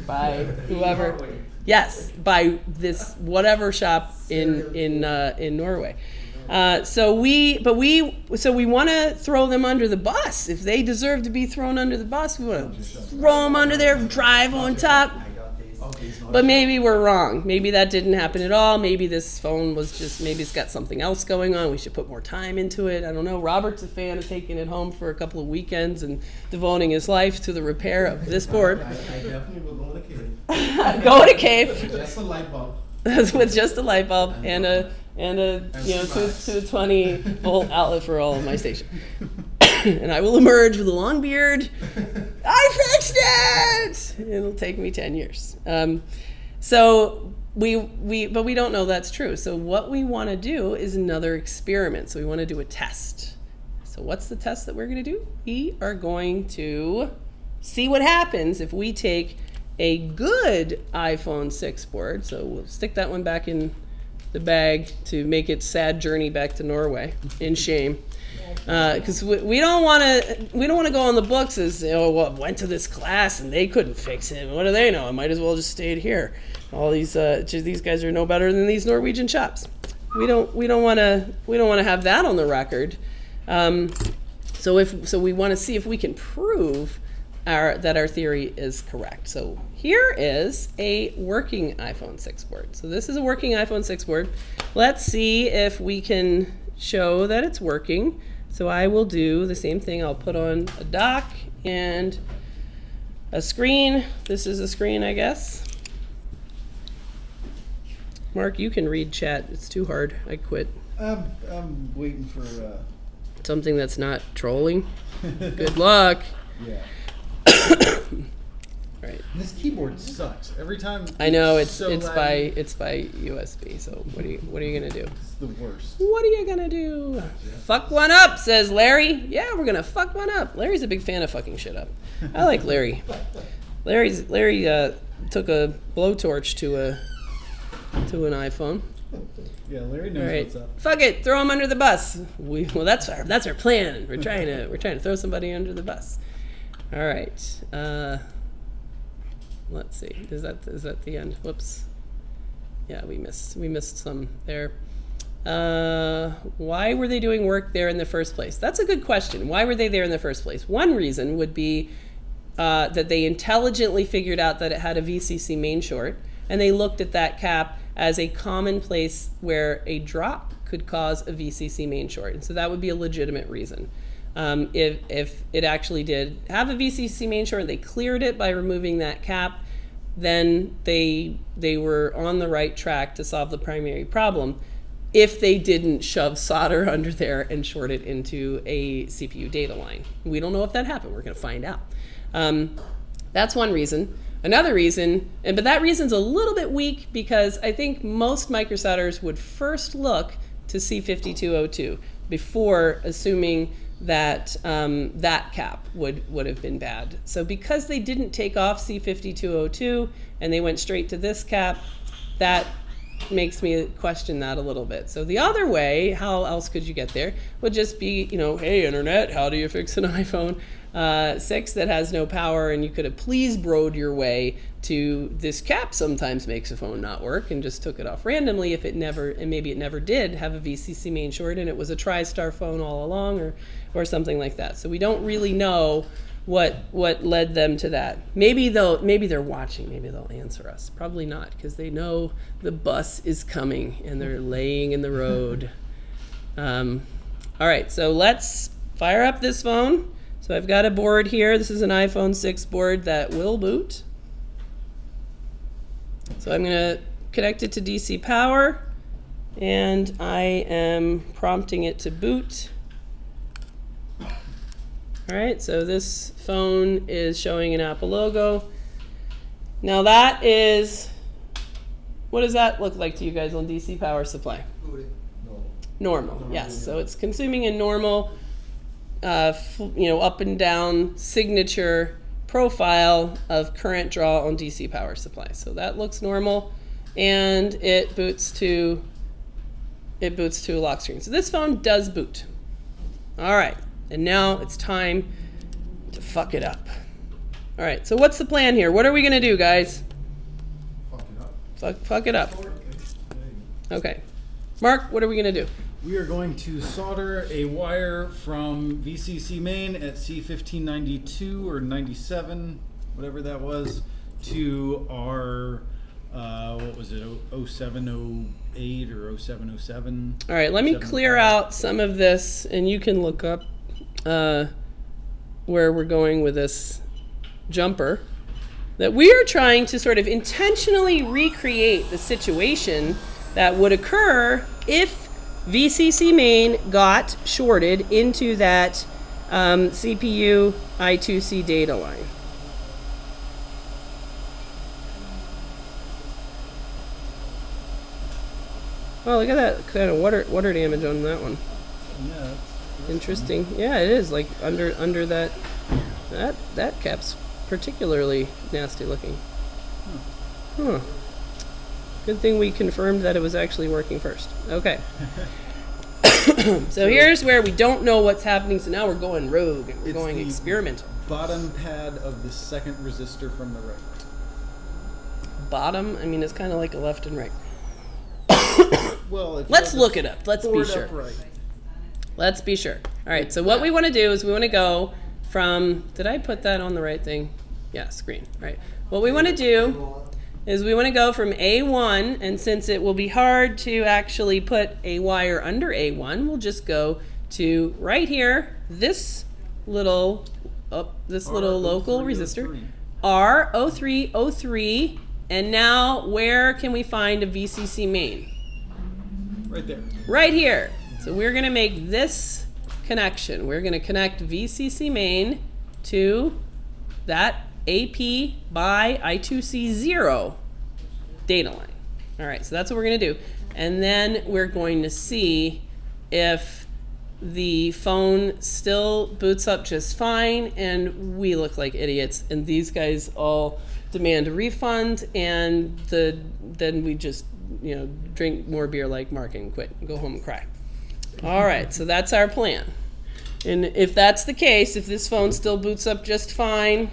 by whoever, yes, by this whatever shop in Norway. So we want to throw them under the bus. If they deserve to be thrown under the bus, we want to throw them under there, drive on top. Okay, it's not But a maybe we're wrong. Maybe that didn't happen at all. Maybe this phone was just, maybe it's got something else going on. We should put more time into it. I don't know. Robert's a fan of taking it home for a couple of weekends and devoting his life to the repair of this board. I definitely will go to the cave. Go to cave Just a light bulb. with just a light bulb and a 220 volt outlet for all of my station. And I will emerge with a long beard. I fixed it. It'll take me 10 years. So but we don't know that's true. So what we want to do is another experiment. So we want to do a test. So what's the test that we're going to do? We are going to see what happens if we take a good iPhone 6 board. So we'll stick that one back in the bag to make its sad journey back to Norway in shame. Because we don't want to go on the books as, well, went to this class and they couldn't fix it. What do they know? I might as well just stayed here. All these guys are no better than these Norwegian shops. We don't want to have that on the record. So we want to see if we can prove that our theory is correct. So here is a working iPhone 6 board. So this is a working iPhone 6 board. Let's see if we can show that it's working. So I will do the same thing. I'll put on a dock and a screen. This is a screen, I guess. Mark, you can read chat. It's too hard. I quit. I'm waiting for. Something that's not trolling. Good luck. Yeah. Right. This keyboard sucks. Every time. I know it's so by loud. USB. So what are you gonna do? It's the worst. What are you gonna do? Fuck one up, says Larry. Yeah, we're gonna fuck one up. Larry's a big fan of fucking shit up. I like Larry. Larry took a blowtorch to an iPhone. Yeah, Larry knows All right, what's up. fuck it, throw him under the bus. Well, that's our plan. We're trying to throw somebody under the bus. All right. Let's see. Is that the end? Whoops. Yeah, we missed some there. Why were they doing work there in the first place? That's a good question. Why were they there in the first place? One reason would be that they intelligently figured out that it had a VCC main short, and they looked at that cap as a common place where a drop could cause a VCC main short. And so that would be a legitimate reason. If it actually did have a VCC main short, they cleared it by removing that cap, then they were on the right track to solve the primary problem if they didn't shove solder under there and short it into a CPU data line. We don't know if that happened. We're going to find out. That's one reason. Another reason, but that reason's a little bit weak because I think most microsolderers would first look to C5202 before assuming that that cap would have been bad. So because they didn't take off C5202 and they went straight to this cap, that makes me question that a little bit. So the other way, how else could you get there, would just be, hey internet, how do you fix an iPhone 6 that has no power? And you could have please broed your way to this cap sometimes makes a phone not work, and just took it off randomly if it never, and maybe it never did have a VCC main short and it was a TriStar phone all along, or something like that. So we don't really know what led them to that. Maybe they're watching, maybe they'll answer us. Probably not, because they know the bus is coming and they're laying in the road. All right, so let's fire up this phone. So I've got a board here. This is an iPhone 6 board that will boot. So I'm gonna connect it to DC power, and I am prompting it to boot. All right, so this phone is showing an Apple logo. Now that is, what does that look like to you guys on DC power supply? Normal, yes. So it's consuming a normal, up and down signature profile of current draw on DC power supply. So that looks normal, and it boots to a lock screen. So this phone does boot. All right. And now it's time to fuck it up. All right, so what's the plan here? What are we gonna do, guys? Fuck it up. Fuck it up. Okay. Mark, what are we gonna do? We are going to solder a wire from VCC main at C1592 or 97, whatever that was, to our, what was it, 0708 or 0707? All right, let me clear out some of this, and you can look up where we're going with this jumper. That we are trying to sort of intentionally recreate the situation that would occur if VCC main got shorted into that CPU I2C data line. Oh, look at that kind of water damage on that one. Yeah, that's Interesting. Yeah, it is like under that cap's particularly nasty looking. Huh. Good thing we confirmed that it was actually working first. Okay. So here's where we don't know what's happening. So now we're going rogue and we're It's going the experimental. bottom pad of the second resistor from the right. Bottom. I mean, it's kind of like a left and right. Well, if you Let's have the look it up. Let's be board sure. upright. Let's be sure. All right. So what we want to do is we want to go from. Did I put that on the right thing? Yeah, screen. Right. What we want to do is we want to go from A1, and since it will be hard to actually put a wire under A1, we'll just go to right here, this little local resistor, R0303, and now where can we find a VCC main? Right there. Right here. So we're going to make this connection. We're going to connect VCC main to that AP by I2C0 data line. All right, so that's what we're going to do. And then we're going to see if the phone still boots up just fine and we look like idiots and these guys all demand a refund and then we just, drink more beer like Mark and quit and go home and cry. All right, so that's our plan. And if that's the case, if this phone still boots up just fine,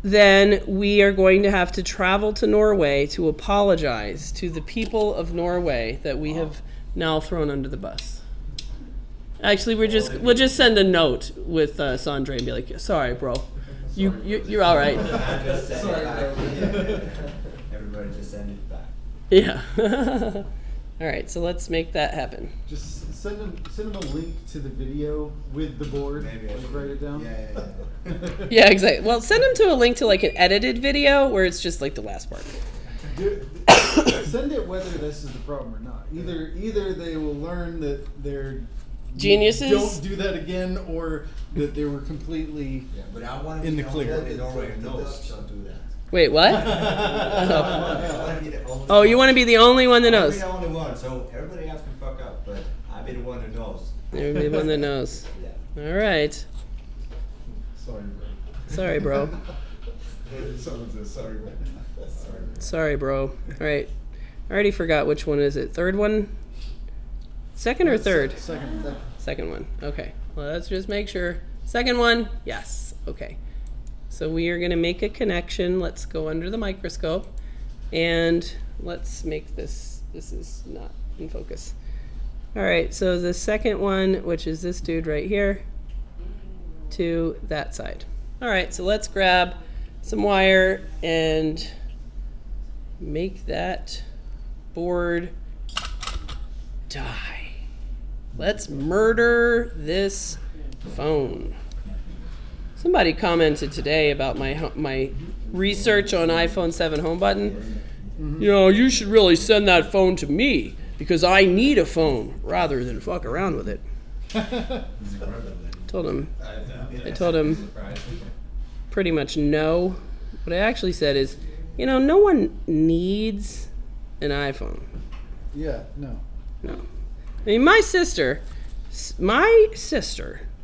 then we are going to have to travel to Norway to apologize to the people of Norway that we have now thrown under the bus. Actually, we'll just send a note with Sandra and be like, "Sorry, bro, you're all right." Just send Sorry, it back. bro. Everybody just send it back. Yeah. All right, so let's make that happen. Just send them a link to the video with the board. Maybe I Like, should. write it down. Yeah. Yeah, exactly. Well, send them to a link to like an edited video where it's just like the last part. Send it whether this is the problem or not. Either they will learn that they're Geniuses? don't do that again, or that they were completely Yeah, but I want to In be the the only clear. one in Norway who knows don't do that. Wait, what? I want to be the only Oh, you want to be the only one that I wanna knows? be the only one, so everybody else can fuck up, but I'll be the one who knows. You're the one that knows. Yeah. All right. Sorry, bro. Sorry, bro. Someone says sorry, bro. Sorry, bro. Sorry, bro. All right. I already forgot which one is it. Third one? Second or third? Second. Second one. Okay. Well, let's just make sure. Second one? Yes. Okay. So we are going to make a connection. Let's go under the microscope and let's make this. This is not in focus. All right. So the second one, which is this dude right here, to that side. All right. So let's grab some wire and make that board die. Let's murder this phone. Somebody commented today about my research on iPhone 7 home button. You should really send that phone to me because I need a phone rather than fuck around with it. I told him pretty much no. What I actually said is, no one needs an iPhone. Yeah. No. No. I mean, my sister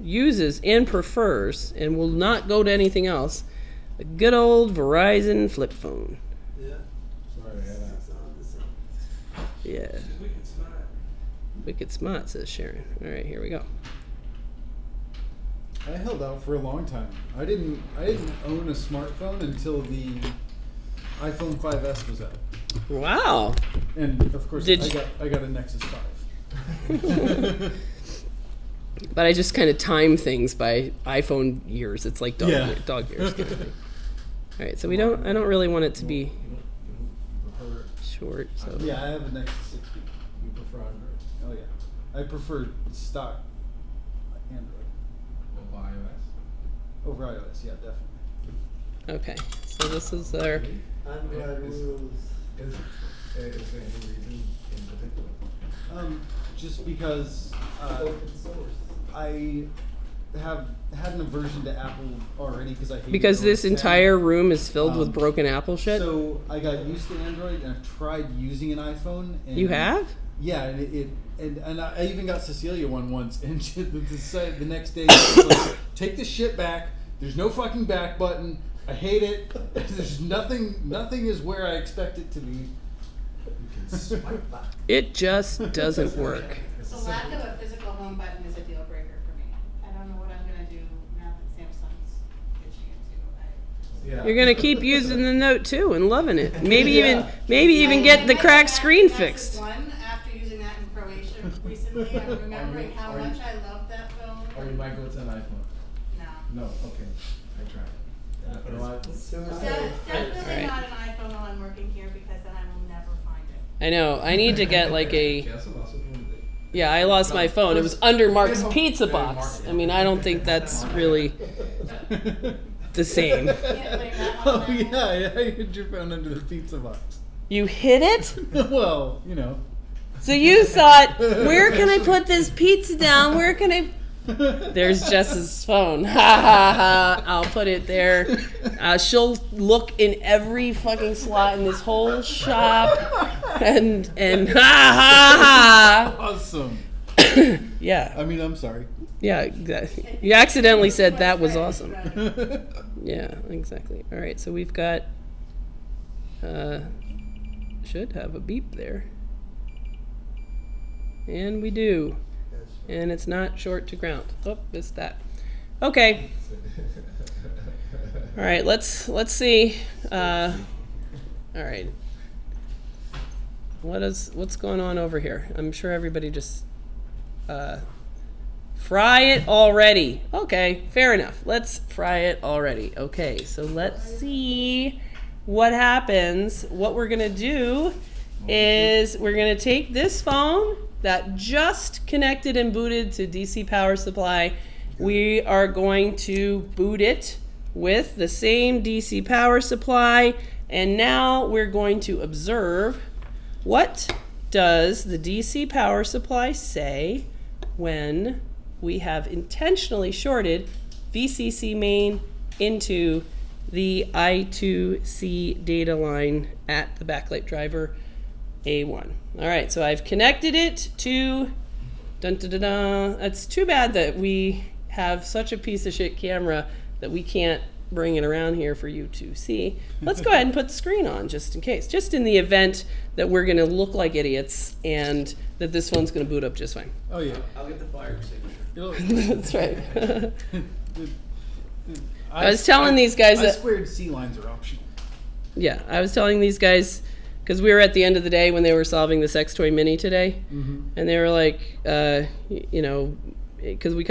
uses and prefers and will not go to anything else a good old Verizon flip phone. Yeah. Sorry, Yeah. Wicked smart. Wicked smart, says Sharon. All right, here we go. I held out for a long time. I didn't own a smartphone until the iPhone 5S was out, Wow. and of course Did I got a Nexus 5. But I just kind of time things by iPhone years. It's like dog Yeah. years kind of thing. All right, so I don't really want it to be You prefer, short, so. Yeah, I have an Nexus 6. you prefer Android Oh yeah, I prefer stock Android over iOS? over iOS. Yeah, definitely. Okay, so this is our, Android rules. Is there any reason in particular? Just because Open source. I have had an aversion to Apple already because I hate because this OS X. entire room is filled with Um, broken Apple shit. So I got used to Android and I've tried using an iPhone. And You have? Yeah, and I even got Cecilia one once, and she, the next day she was like, "Take this shit back. There's no fucking back button. I hate it. There's nothing. Nothing is where I expect it to be." You can swipe back. It just doesn't work. It's The a lack simple- of a physical home button is a deal breaker for me. I don't know what I'm gonna do now that Samsung's pitching it too. Yeah. You're gonna keep using the Note 2 and loving it. Maybe Yeah. even I get the went cracked back to screen Nexus fixed. 1 after using that in Croatia recently. I'm remembering how Are you- much I love that phone. Or you might go to an iPhone. No. No, okay. I tried. No iPhone? Soon as Definitely Alright. not an iPhone while I'm working here because then I will never find it. I know. I need to get like a. Yeah, so lots of them do. Yeah, I lost my phone. It was under Mark's pizza box. I mean, I don't think that's really the same. Can't blame that one Oh on yeah, that. I hid your phone under the pizza box. You hid it? Well, you know. So you thought, where can I put this pizza down? Where can I? There's Jess's phone. Ha ha ha. I'll put it there. She'll look in every fucking slot in this whole shop. And ha ha Awesome. ha. Yeah. I mean, I'm sorry. Yeah, exactly. You accidentally said that was awesome. Yeah, exactly. All right, so we've got, should have a beep there. And we do. And it's not short to ground. Oh, missed that. Okay. All right, let's see. All right. What's going on over here? I'm sure everybody just fry it already. Okay, fair enough. Let's fry it already. Okay, so let's see what happens. What we're gonna do is we're gonna take this phone that just connected and booted to DC power supply. We are going to boot it with the same DC power supply, and now we're going to observe what does the DC power supply say when we have intentionally shorted VCC main into the I2C data line at the backlight driver A1. All right, so I've connected it to, dun, dun, dun, dun. It's too bad that we have such a piece of shit camera that we can't bring it around here for you to see. Let's go ahead and put the screen on just in case, just in the event that we're gonna look like idiots and that this phone's gonna boot up just fine. Oh yeah. I'll get the fire extinguisher. That's right. I was telling these guys I that- squared C lines are optional. Yeah, I was telling these guys, because we were at the end of the day when they were solving the sex toy mini today, and they were like, you know, because we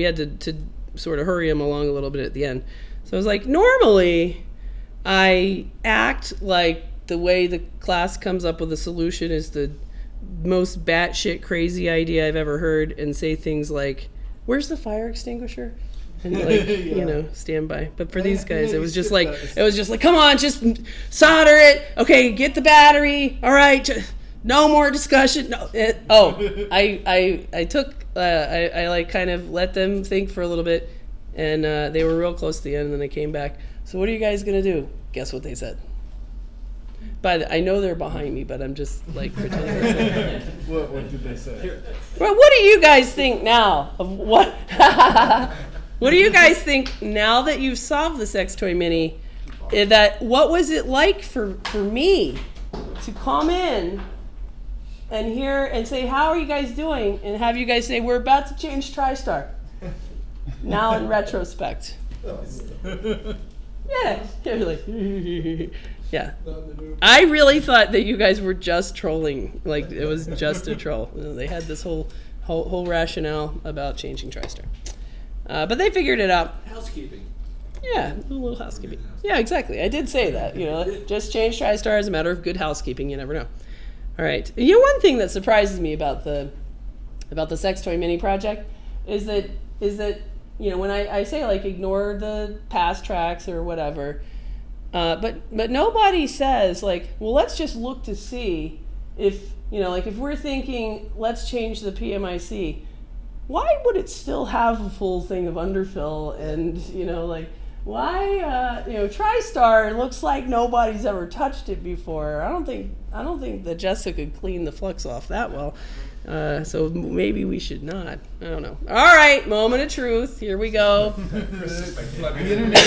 had to sort of hurry them along a little bit at the end. So I was like, normally I act like the way the class comes up with a solution is the most batshit crazy idea I've ever heard, and say things like, "Where's the fire extinguisher?" And like, you know, stand by. But for these guys, it was just like, come on, just solder it. Okay, get the battery. All right, no more discussion. No. I took, I like kind of let them think for a little bit, and they were real close to the end, and then they came back. So what are you guys gonna do? Guess what they said. I know they're behind me, but I'm just like pretending. What did they say? Well, what do you guys think now of what? What do you guys think now that you've solved the sex toy mini? What was it like for me to come in and hear and say, "How are you guys doing?" and have you guys say, "We're about to change TriStar." Now in retrospect. Yeah, you're like, yeah. I really thought that you guys were just trolling, like it was just a troll. They had this whole rationale about changing TriStar, but they figured it out. Housekeeping. Yeah, a little housekeeping. Yeah, exactly. I did say that. You know, just change TriStar as a matter of good housekeeping. You never know. All right. You know, one thing that surprises me about the Sex Toy Mini project is that you know, when I say like ignore the past tracks or whatever, but nobody says like, well, let's just look to see if, you know, like if we're thinking let's change the PMIC, why would it still have a full thing of underfill? And, you know, like, why, you know, TriStar looks like nobody's ever touched it before. I don't think that Jessica cleaned the flux off that well. So maybe we should not. I don't know. All right, moment of truth. Here we go. The internet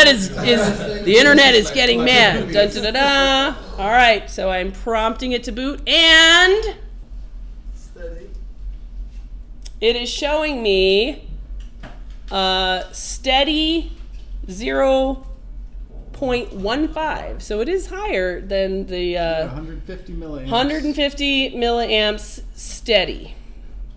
is impatient. The internet is getting mad. Dun, dun, dun, dun. All right, so I'm prompting it to boot, and Steady. it is showing me steady 0.15. So it is higher than the 150 milliamps. 150 milliamps steady.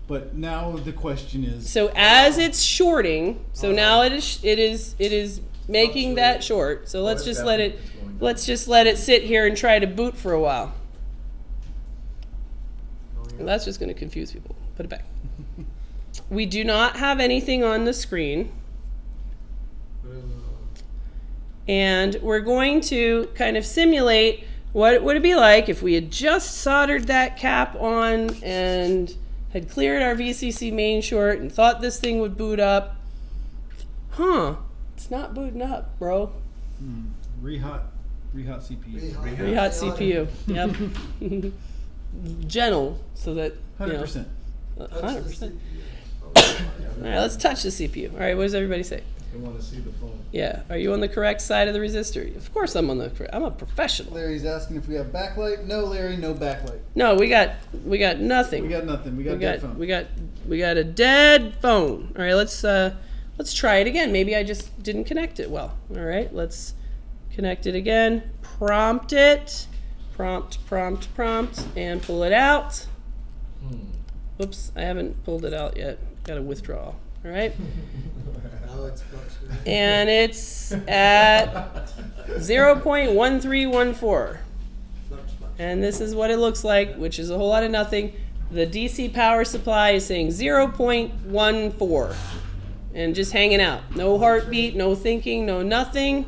But now the question is, So as it's shorting, so now it is making that short. So let's just let it sit here and try to boot for a while. Well, that's just going to confuse people. Put it back. We do not have anything on the screen. And we're going to kind of simulate what it would be like if we had just soldered that cap on and had cleared our VCC main short and thought this thing would boot up. Huh, it's not booting up, bro. rehot CPU. Rehot CPU, yep. Gentle, so that, you know, 100%. 100%. All right, let's touch the CPU. All right, what does everybody say? They want to see the phone. Yeah, are you on the correct side of the resistor? Of course I'm on the correct. I'm a professional. Larry's asking if we have backlight. No, Larry, no backlight. No, we got nothing. We got nothing. We got dead phone. we got a dead phone. All right, let's try it again. Maybe I just didn't connect it well. All right, let's connect it again. Prompt it. Prompt, and pull it out. Oops, I haven't pulled it out yet. Got to withdraw. All right. Now it's fluctuating. And it's at 0.1314. And this is what it looks like, which is a whole lot of nothing. The DC power supply is saying 0.14. And just hanging out. No heartbeat, no thinking, no nothing.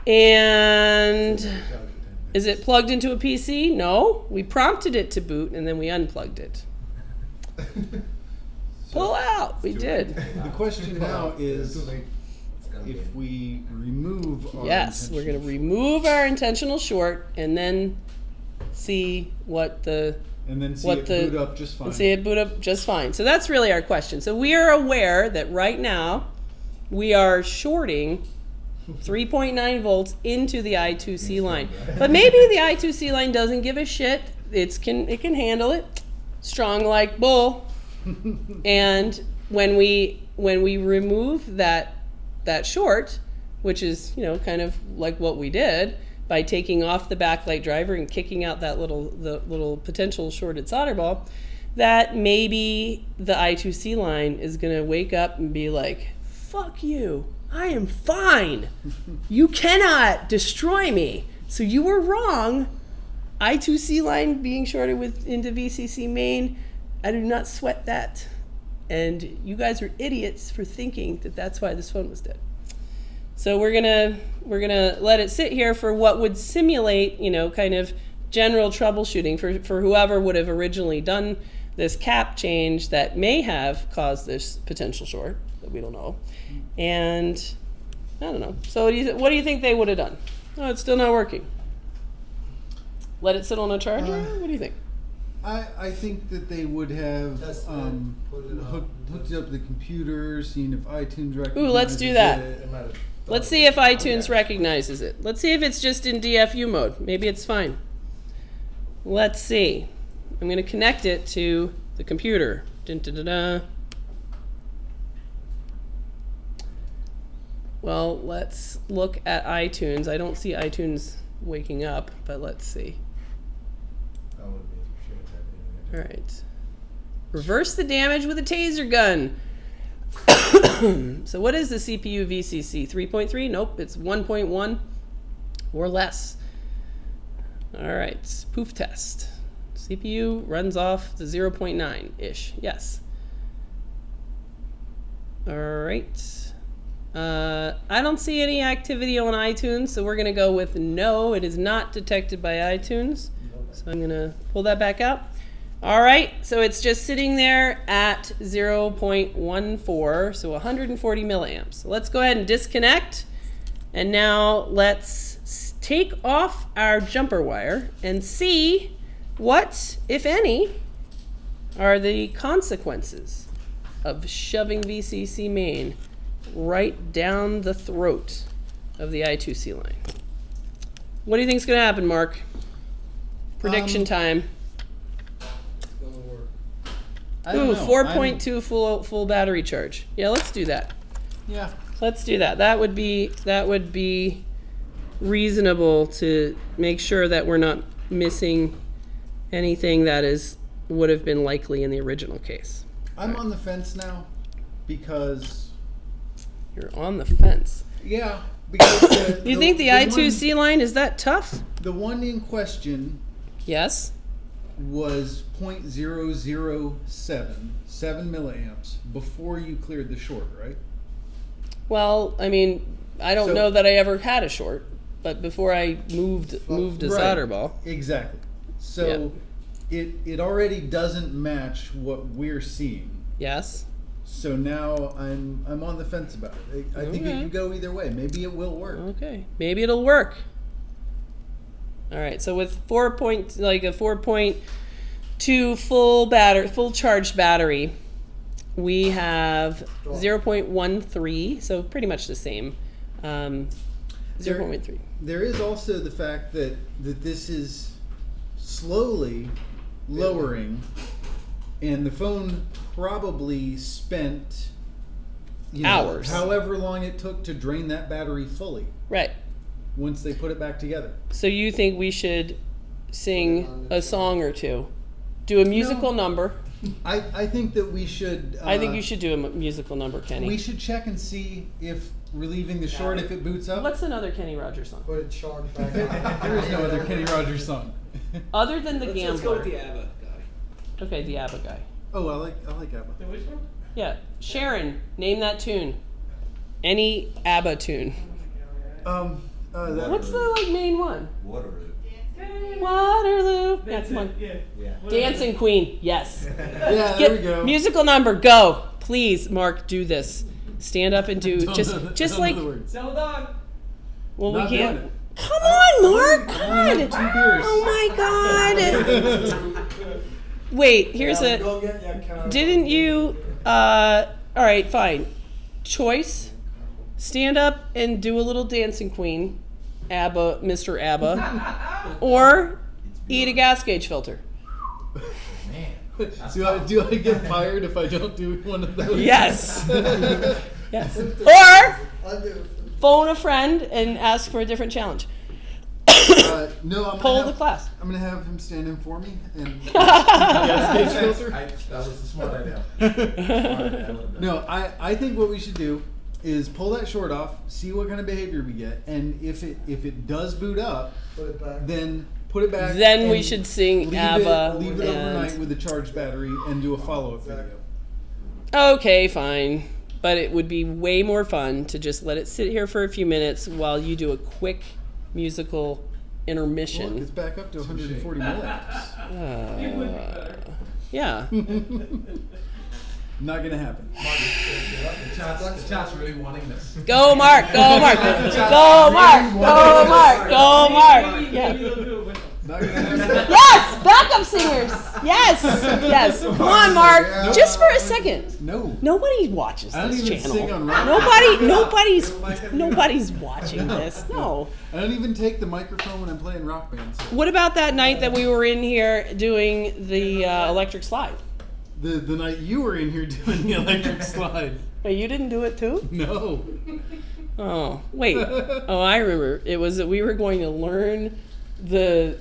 And is it plugged into a PC? No. We prompted it to boot and then we unplugged it. Pull out. We did. The question now is if we remove our Yes, we're going to intentional remove our intentional short and then see what the and then see what it the- boot up just fine. and see it boot up just fine. So that's really our question. So we are aware that right now we are shorting 3.9 volts into the I2C line. But maybe the I2C line doesn't give a shit. It can handle it. Strong like bull. And when we remove that short, which is, you know, kind of like what we did by taking off the backlight driver and kicking out that little potential shorted solder ball, that maybe the I2C line is going to wake up and be like, fuck you, I am fine. You cannot destroy me. So you were wrong. I2C line being shorted into VCC main, I do not sweat that. And you guys are idiots for thinking that that's why this phone was dead. So we're gonna let it sit here for what would simulate, you know, kind of general troubleshooting for whoever would have originally done this cap change that may have caused this potential short that we don't know. And I don't know. So what do you think they would have done? Oh, it's still not working. Let it sit on a charger? What do you think? I think that they would have Test it, put it hooked on. it up to the computer, seen if iTunes recognizes Ooh, let's do that. it. Let's see if iTunes recognizes it. Let's see if it's just in DFU mode. Maybe it's fine. Let's see. I'm going to connect it to the computer. Dun, dun, dun, dun. Well, let's look at iTunes. I don't see iTunes waking up, but let's see. All right. Reverse the damage with a taser gun. So what is the CPU VCC? 3.3? Nope, it's 1.1 or less. All right, spoof test. CPU runs off the 0.9-ish, yes. All right. I don't see any activity on iTunes, so we're gonna go with no, it is not detected by iTunes. So I'm gonna pull that back out. All right, so it's just sitting there at 0.14, so 140 milliamps. So let's go ahead and disconnect. And now let's take off our jumper wire and see what, if any, are the consequences of shoving VCC main right down the throat of the I2C line. What do you think is going to happen, Mark? Prediction time. It's gonna work. I don't Ooh, know. 4.2 full battery charge. Yeah, let's do that. Yeah. Let's do that. That would be reasonable to make sure that we're not missing anything that would have been likely in the original case. I'm on the fence now because You're on the fence. yeah, because You think the I2C line is that tough? the one in question Yes. was 0.007 7 milliamps before you cleared the short, right? Well, I mean, I don't So- know that I ever had a short, but before I moved a Right. solder ball. Exactly. So it already doesn't match what we're seeing. Yes. So now I'm on the fence about it. I think it Okay. could go either way. Maybe it will work. Okay. Maybe it'll work. All right. So with 4.2 full charged battery, we have 0.13. So pretty much the same. 0.13. There is also the fact that this is slowly lowering, and the phone probably spent Hours. however long it took to drain that battery fully Right. once they put it back together. So you think we should sing a song or two? Do a musical number. I think that we should. I think you should do a musical number, Kenny. We should check and see if relieving the short, if it boots up. What's another Kenny Rogers song? Put it charged back on. There is no other Kenny Rogers song. Other than the Let's Gambler. go with the ABBA guy. Okay, the ABBA guy. Oh, I like ABBA. Which one? Yeah, Sharon, name that tune. Any ABBA tune. That, What's the main one? Waterloo. Waterloo. Yeah, come on. Yeah. Yeah. Dancing Queen. Yes. yeah, there we go. Musical number. Go. Please, Mark, do this. Stand up and do Don't know just the like. words. Hold on. Well, Not we doing can't. it. Come on, Mark. I only God. had 2 beers. Oh my God. Wait. Here's a. Go get your car. Didn't you? All right, fine. Choice. Stand up and do a little Dancing Queen, ABBA, Mr. ABBA, or eat a gas gauge filter. Man. Do I get fired if I don't do one of those? Yes. Yes. Or I'll do it. phone a friend and ask for a different challenge. No, I'm Poll gonna the have, class. I'm gonna have him stand in for me and gas gauge filter. That was a smart idea. No, I think what we should do is pull that short off, see what kind of behavior we get, and if it does boot up, Put it back. then put it back. Then we and should sing leave ABBA. Leave it and- overnight with a charged battery and do a follow-up video. Okay, fine. But it would be way more fun to just let it sit here for a few minutes while you do a quick musical Look, intermission. it's back up to 140 milliamps. Yeah. Not gonna happen. The chat's really wanting this. Go, Mark. Go, Mark. Go, Mark. Go, Mark. Go, Mark. Yeah. Maybe they'll do it with them. Not gonna happen. Yes, backup singers. Yes, yes. Come on, Mark. Just for a second. No. Nobody watches I don't this even channel. sing on rock. Nobody's watching this. No. I don't even take the microphone when I'm playing rock bands. What about that night that we were in here doing the electric slide? The night you were in here doing the electric slide. Wait, you didn't do it too? No. Oh, wait. Oh, I remember. It was that we were going to learn the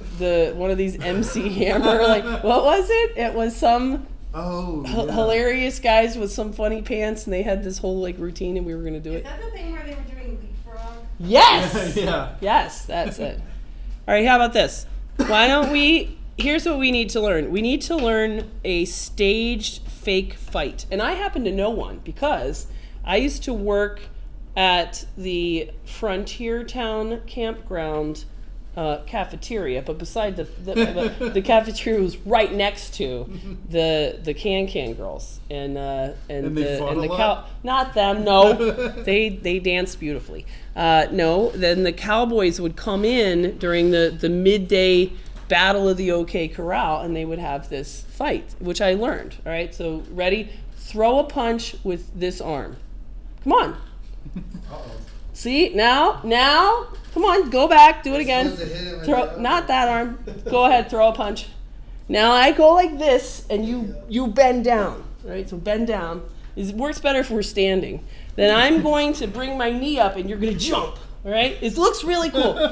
one of these MC Hammer. Like, what was it? It was some Oh, hilarious guys with some funny pants, and they had this whole like routine, and we were gonna do Is it. that the thing where they were doing leapfrog? Yes. Yeah. Yes, that's it. All right, how about this? Why don't we? Here's what we need to learn. We need to learn a staged fake fight, and I happen to know one because I used to work at the Frontier Town campground cafeteria, but beside the cafeteria was right next to the Can girls, and they fought a lot? not them, no, they danced beautifully. No, then the cowboys would come in during the midday battle of the OK Corral, and they would have this fight, which I learned. All right, so ready? Throw a punch with this arm. Come on. See, now, come on, go back, do it again. Throw, not that arm. Go ahead, throw a punch. Now I go like this, and you bend down. All right, so bend down. It works better if we're standing. Then I'm going to bring my knee up, and you're going to jump. All right, it looks really cool.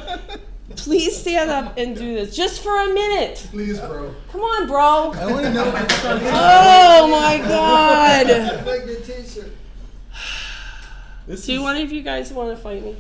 Please stand up and do this just for a minute. Please, bro. Come on, bro. I want to know if it's on Oh my God. Like your t-shirt. Do one of you guys want to fight me?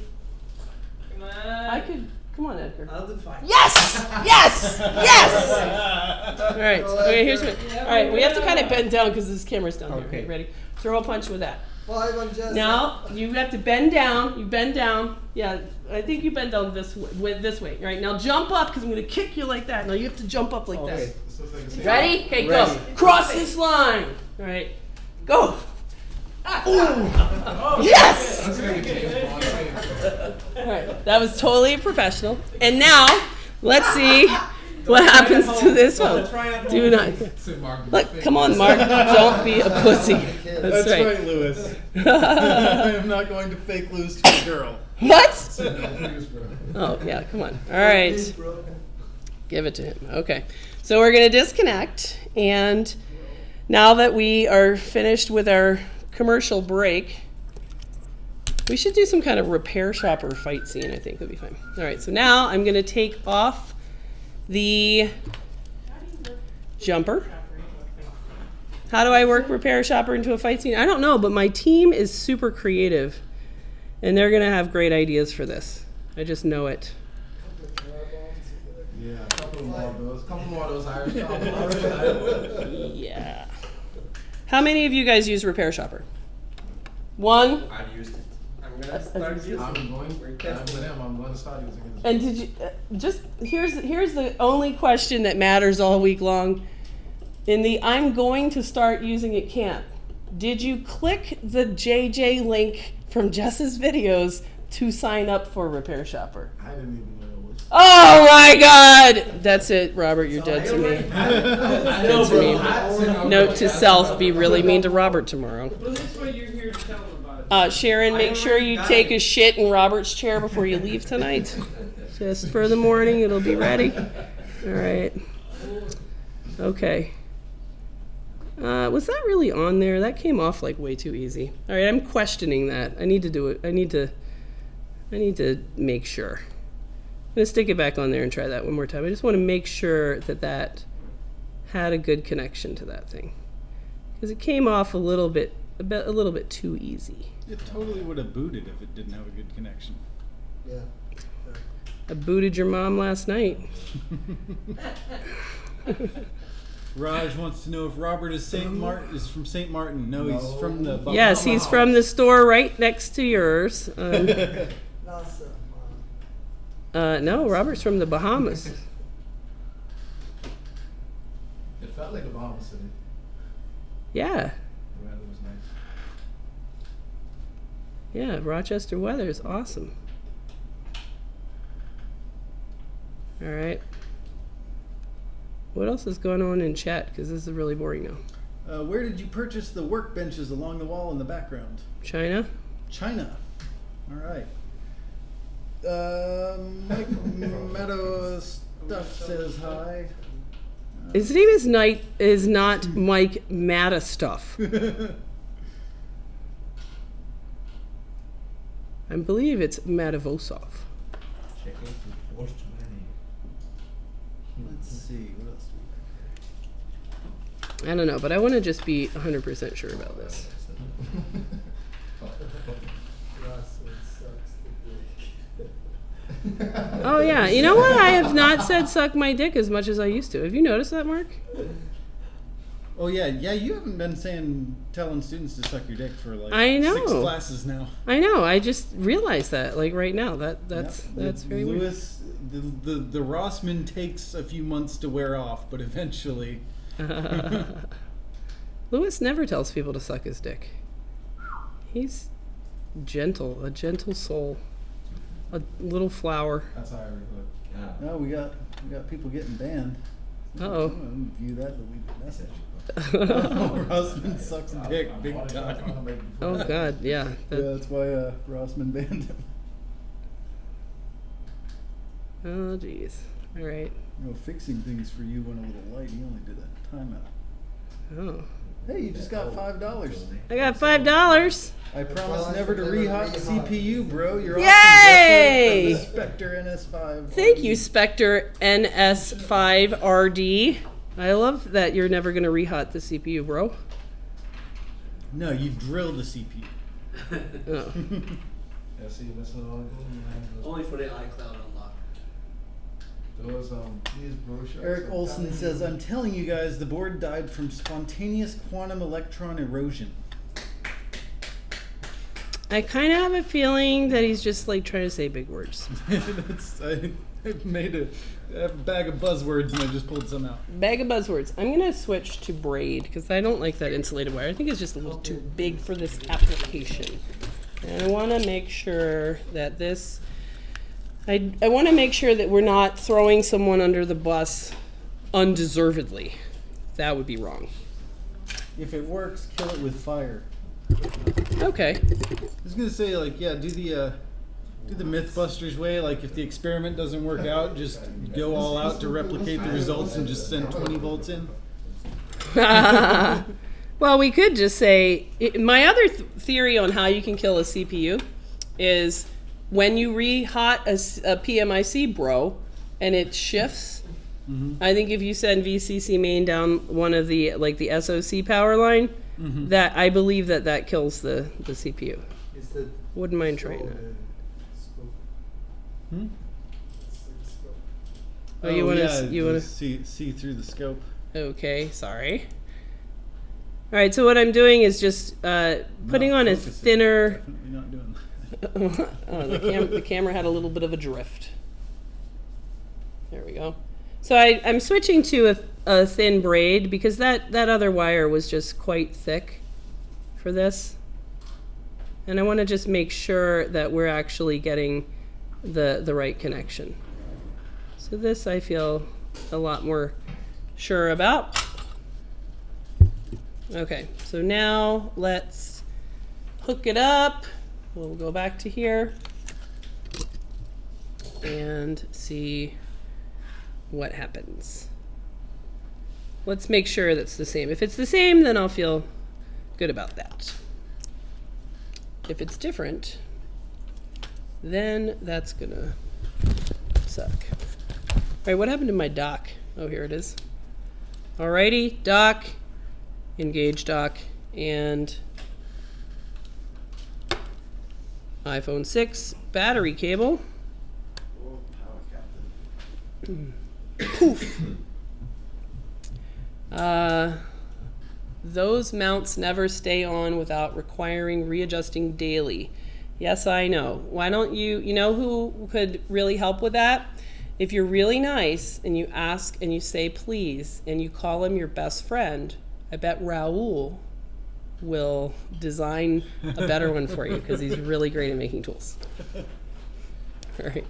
Come on. I could. Come on, Edgar. I'll do fine. Yes! Yes! Yes! All right. Okay, here's what. All right, we have to kind of bend down because this camera's down here. Okay, ready? Throw a punch with that. 5 on Jesse. Now you have to bend down. You bend down. Yeah, I think you bend down this way. All right. Now jump up because I'm gonna kick you like that. Now you have to jump up like that. Ready? Okay, go. Ready. Cross this line. All right. Go. Yes! All right, that was totally professional. And now, let's see what happens to this one. Do not. Look, come on, Mark. Don't be a pussy. That's right. Lewis. I am not going to fake lose to a girl. What? Oh, yeah, come on. All right. Give it to him. Okay. So we're going to disconnect. And now that we are finished with our commercial break, we should do some kind of repair shopper fight scene. I think would be fun. All right, so now I'm going to take off the jumper. How do I work repair shopper into a fight scene? I don't know, but my team is super creative, and they're going to have great ideas for this. I just know it. Yeah, a couple more of those Irish combos. Yeah. How many of you guys use repair shopper? One. I've used it. I'm gonna start using I'm going to start using it. And did you just here's the only question that matters all week long. In the I'm going to start using it camp, did you click the JJ link from Jess's videos to sign up for repair shopper? I didn't even know it was. Oh my God! That's it, Robert. You're dead to me. Dead to me. Note to self: be really mean to Robert tomorrow. Well, that's what you're here to tell them about. Sharon, make sure you take a shit in Robert's chair before you leave tonight. Just for the morning, it'll be ready. All right. Okay. Was that really on there? That came off like way too easy. All right, I'm questioning that. I need to do it. I need to make sure. I'm gonna stick it back on there and try that one more time. I just want to make sure that had a good connection to that thing, because it came off a little bit too easy. It totally would have booted if it didn't have a good connection. Yeah. I booted your mom last night. Raj wants to know if Robert is from St. Martin. No, he's from the Bahamas. Yes, he's from the store right next to yours. No, Robert's from the Bahamas. It felt like a Bahamas city. Yeah. The weather was nice. Yeah, Rochester weather is awesome. All right. What else is going on in chat? Because this is really boring now. Where did you purchase the workbenches along the wall in the background? China? China. All right. Mike Meadow Stuff says hi. His name is not Mike Matastuff. I believe it's Matavosov. Checking for forced money. Let's see. What else do we have I don't know, but I want to just be 100% sure about this. Oh yeah, you know what? I have not said suck my dick as much as I used to. Have you noticed that, Mark? Oh yeah. You haven't been telling students to suck your dick for like I know. 6 classes now. I know. I just realized that, like right now. That's very weird. Lewis, the Rossman takes a few months to wear off, but eventually. Lewis never tells people to suck his dick. He's gentle, a gentle soul, a little flower. That's how I record. Yeah. No, we got people getting banned. Uh-oh. I'm gonna view that deleted message. Rossman sucks dick big time. Oh God, yeah. Yeah, that's why Rossman banned him. Oh jeez. All right. Fixing things for you went a little light. He only did a timeout. Oh. Hey, you just got $5. I got $5. I promise never to rehot the CPU, bro. You're Yay! awesome. Spectre NS5. Thank you, Spectre NS5RD. I love that you're never gonna rehot the CPU, bro. No, you drill the CPU. Oh. Yeah, see, that's what all Only for the iCloud unlock. those these brochures. Eric Olson says, I'm telling you guys, the board died from spontaneous quantum electron erosion. I kind of have a feeling that he's just like trying to say big words. I made a bag of buzzwords and I just pulled some out. Bag of buzzwords. I'm gonna switch to braid because I don't like that insulated wire. I think it's just a little too big for this application. And I want to make sure that this. I want to make sure that we're not throwing someone under the bus undeservedly. That would be wrong. If it works, kill it with fire. Okay. I was gonna say, like, yeah, do the MythBusters way. Like, if the experiment doesn't work out, just go all out to replicate the results and just send 20 volts in. Well, we could just say my other theory on how you can kill a CPU is when you re-hot a PMIC, bro, and it shifts. Mm-hmm. I think if you send VCC main down one of the the SoC power line, Mm-hmm. that I believe that kills the CPU. Is that Wouldn't mind trying that. Hmm? Oh, you want to see through the scope? Okay, sorry. All right, so what I'm doing is just putting Not on a focusing. thinner. Definitely not doing that. Oh, the camera had a little bit of a drift. There we go. So I'm switching to a thin braid because that other wire was just quite thick for this. And I want to just make sure that we're actually getting the right connection. So this I feel a lot more sure about. Okay, so now let's hook it up. We'll go back to here and see what happens. Let's make sure that's the same. If it's the same, then I'll feel good about that. If it's different, then that's gonna suck. All right, what happened to my dock? Oh, here it is. Alrighty, dock, engage dock, and iPhone 6 battery cable. Oh, power captain. Poof. Those mounts never stay on without requiring readjusting daily. Yes, I know. Why don't you know who could really help with that? If you're really nice and you ask and you say please and you call him your best friend, I bet Raul will design a better one for you because he's really great at making tools. All right.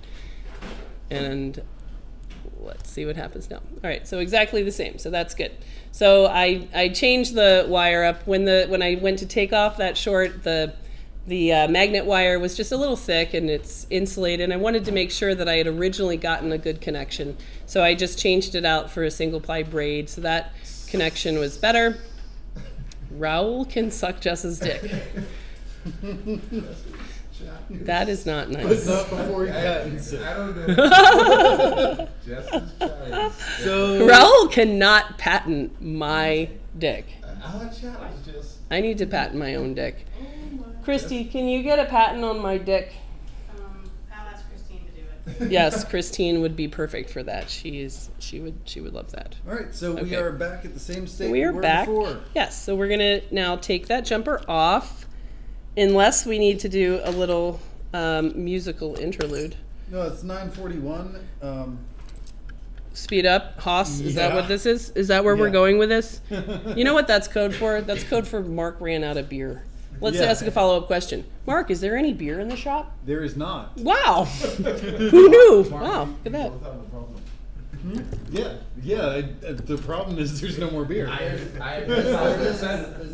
And let's see what happens now. All right, so exactly the same, so that's good. So I changed the wire up. When I went to take off that short, the magnet wire was just a little thick and it's insulated. And I wanted to make sure that I had originally gotten a good connection. So I just changed it out for a single ply braid, so that connection was better. Raul can suck Jess's dick. That is not nice. Not before he patents it. I don't know. Just as trying. So Raul cannot patent my dick. Our challenge just. I need to patent my own dick. Oh my. Christy, can you get a patent on my dick? I'll ask Christine to do it. Yes, Christine would be perfect for that. She would love that. All right, so we Okay. are back at the same state We are were back. before. Yes, so we're gonna now take that jumper off, unless we need to do a little musical interlude. No, it's 9:41. Speed up, Haas. Is that Yeah. what this is? Is that where we're Yeah. going with this? You know what that's code for? That's code for Mark ran out of beer. Let's Yeah. ask a follow-up question. Mark, is there any beer in the shop? There is not. Wow. Who knew? Wow, look at that. Yeah. The problem is there's no more beer. There's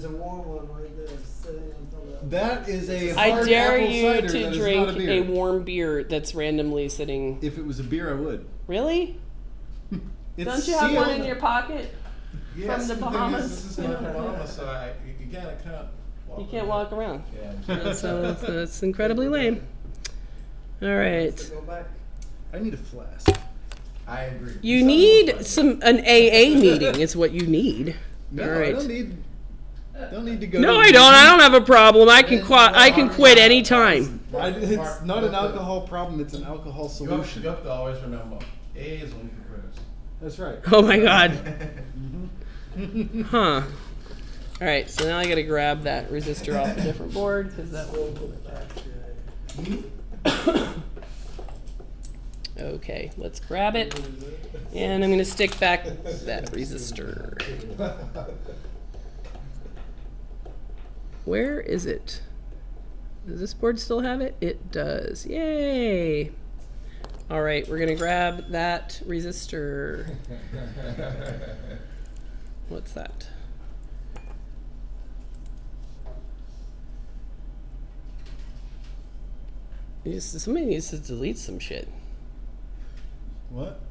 a warm one right there sitting on top of that. That is a I hard dare apple you cider that to is drink not a beer. a warm beer that's randomly sitting. If it was a beer, I would. Really? It's Don't you have one in sealed. your pocket? Yes, the thing is, Bahamas? This is not Bahamas, so you can't walk. You can't walk around. Yeah. So that's incredibly lame. All right. Go back. I need a flask. I agree. You need an AA meeting. Is what you need. No, All I right. don't need to go. No, to I don't. I don't have a problem. I can quit anytime. It's not an alcohol problem. It's an alcohol You solution. have to always remember, A is only for quitters. That's right. Oh my God. Huh. All right. So now I got to grab that resistor off a different board because that will pull it back. Okay. Let's grab it, and I'm going to stick back that resistor. Where is it? Does this board still have it? It does. Yay! All right, we're gonna grab that resistor. What's that? Somebody needs to delete some shit. What?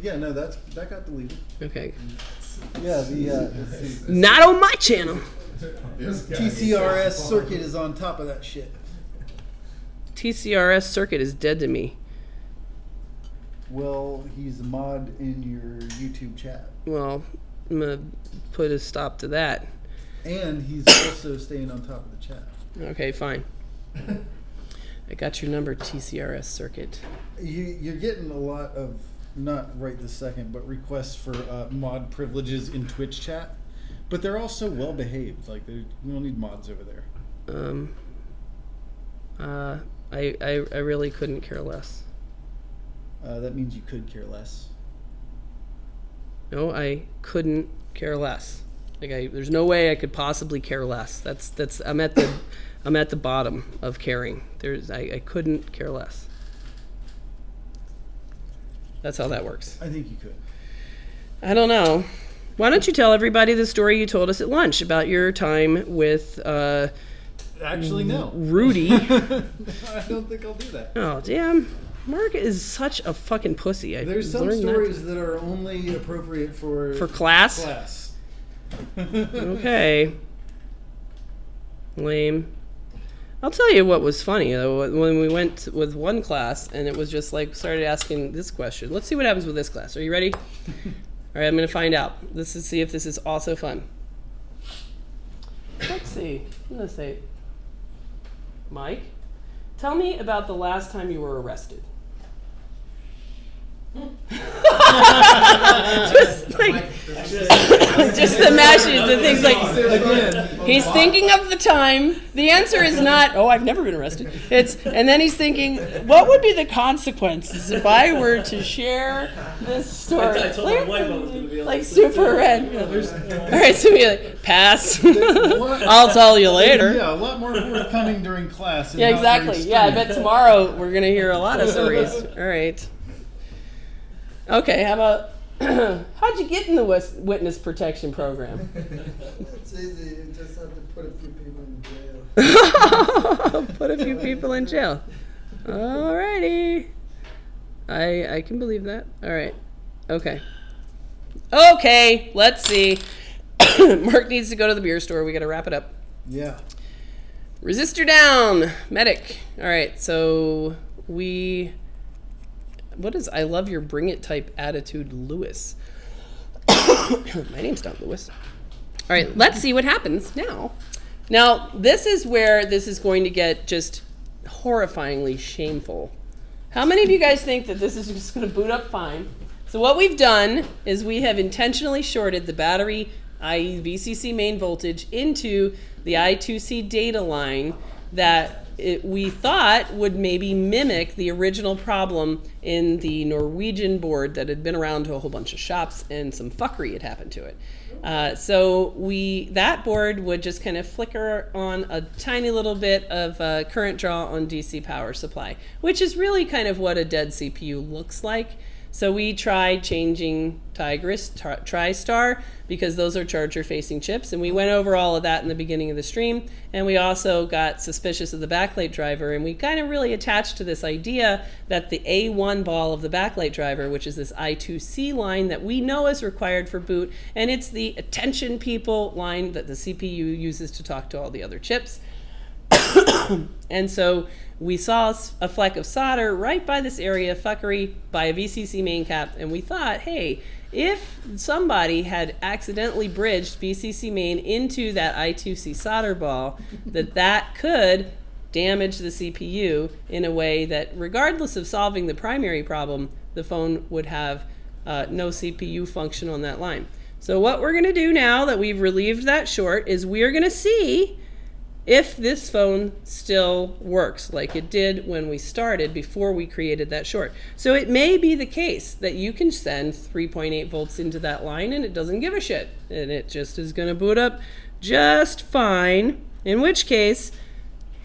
Yeah, no, that got deleted. Okay. Yeah, let's see. Not on my channel. TCRS circuit is on top of that shit. TCRS circuit is dead to me. Well, he's a mod in your YouTube chat. Well, I'm gonna put a stop to that. And he's also staying on top of the chat. Okay, fine. I got your number, TCRS circuit. You're getting a lot of, not right this second, but requests for mod privileges in Twitch chat. But they're all so well behaved. Like, we don't need mods over there. I really couldn't care less. That means you could care less. No, I couldn't care less. Like there's no way I could possibly care less. That's I'm at the bottom of caring. I couldn't care less. That's how that works. I think you could. I don't know. Why don't you tell everybody the story you told us at lunch about your time with Actually, no. Rudy? I don't think I'll do that. Oh, damn. Mark is such a fucking pussy. There's some learned stories that are only appropriate for class? class. Okay. Lame. I'll tell you what was funny though. When we went with one class and it was just like started asking this question. Let's see what happens with this class. Are you ready? All right, I'm going to find out. Let's see if this is also fun. Let's see. I'm going to say, Mike, tell me about the last time you were arrested. Just like, just the mashes, the things like, he's thinking of the time. The answer is not, oh, I've never been arrested. And then he's thinking, what would be the consequences if I were to share this story? I told my wife I was going to be Like super red. All right, so be like, pass. What? I'll tell you later. Yeah, a lot more forthcoming during class. And Yeah, not during exactly. Yeah, I stream. bet tomorrow we're going to hear a lot of stories. All right. Okay, how about, how'd you get in the witness protection program? It's easy. You just have to put a few people in jail. Put a few people in jail. Alrighty. I can believe that. All right. Okay. Okay, let's see. Mark needs to go to the beer store. We got to wrap it up. Yeah. Resistor down. Medic. All right, so what is I love your bring it type attitude, Lewis? My name's not Lewis. All right, let's see what happens now. Now, this is where this is going to get just horrifyingly shameful. How many of you guys think that this is just going to boot up fine? So what we've done is we have intentionally shorted the battery, i.e. VCC main voltage, into the I2C data line that we thought would maybe mimic the original problem in the Norwegian board that had been around to a whole bunch of shops, and some fuckery had happened to it. So that board would just kind of flicker on a tiny little bit of current draw on DC power supply, which is really kind of what a dead CPU looks like. So we tried changing Tigris, TriStar, because those are charger-facing chips, and we went over all of that in the beginning of the stream, and we also got suspicious of the backlight driver, and we kind of really attached to this idea that the A1 ball of the backlight driver, which is this I2C line that we know is required for boot, and it's the attention people line that the CPU uses to talk to all the other chips. And so we saw a fleck of solder right by this area of fuckery by a VCC main cap, and we thought, hey, if somebody had accidentally bridged VCC main into that I2C solder ball, that could damage the CPU in a way that, regardless of solving the primary problem, the phone would have no CPU function on that line. So what we're going to do now that we've relieved that short is we're going to see if this phone still works like it did when we started before we created that short. So it may be the case that you can send 3.8 volts into that line and it doesn't give a shit, and it just is going to boot up just fine, in which case,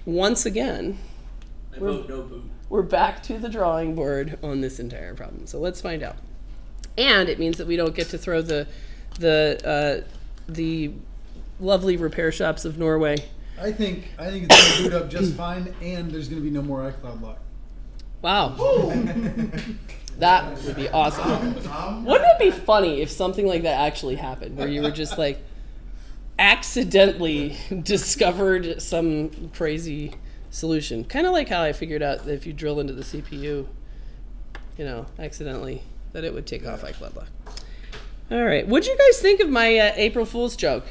once again, I vote no boot. we're back to the drawing board on this entire problem. So let's find out. And it means that we don't get to throw the lovely repair shops of Norway. I think it's gonna boot up just fine, and there's gonna be no more iCloud lock. Wow. That would be awesome. Wouldn't it be funny if something like that actually happened, where you were just like accidentally discovered some crazy solution? Kind of like how I figured out that if you drill into the CPU, accidentally, that it would take off iCloud lock. All right. What'd you guys think of my April Fool's joke?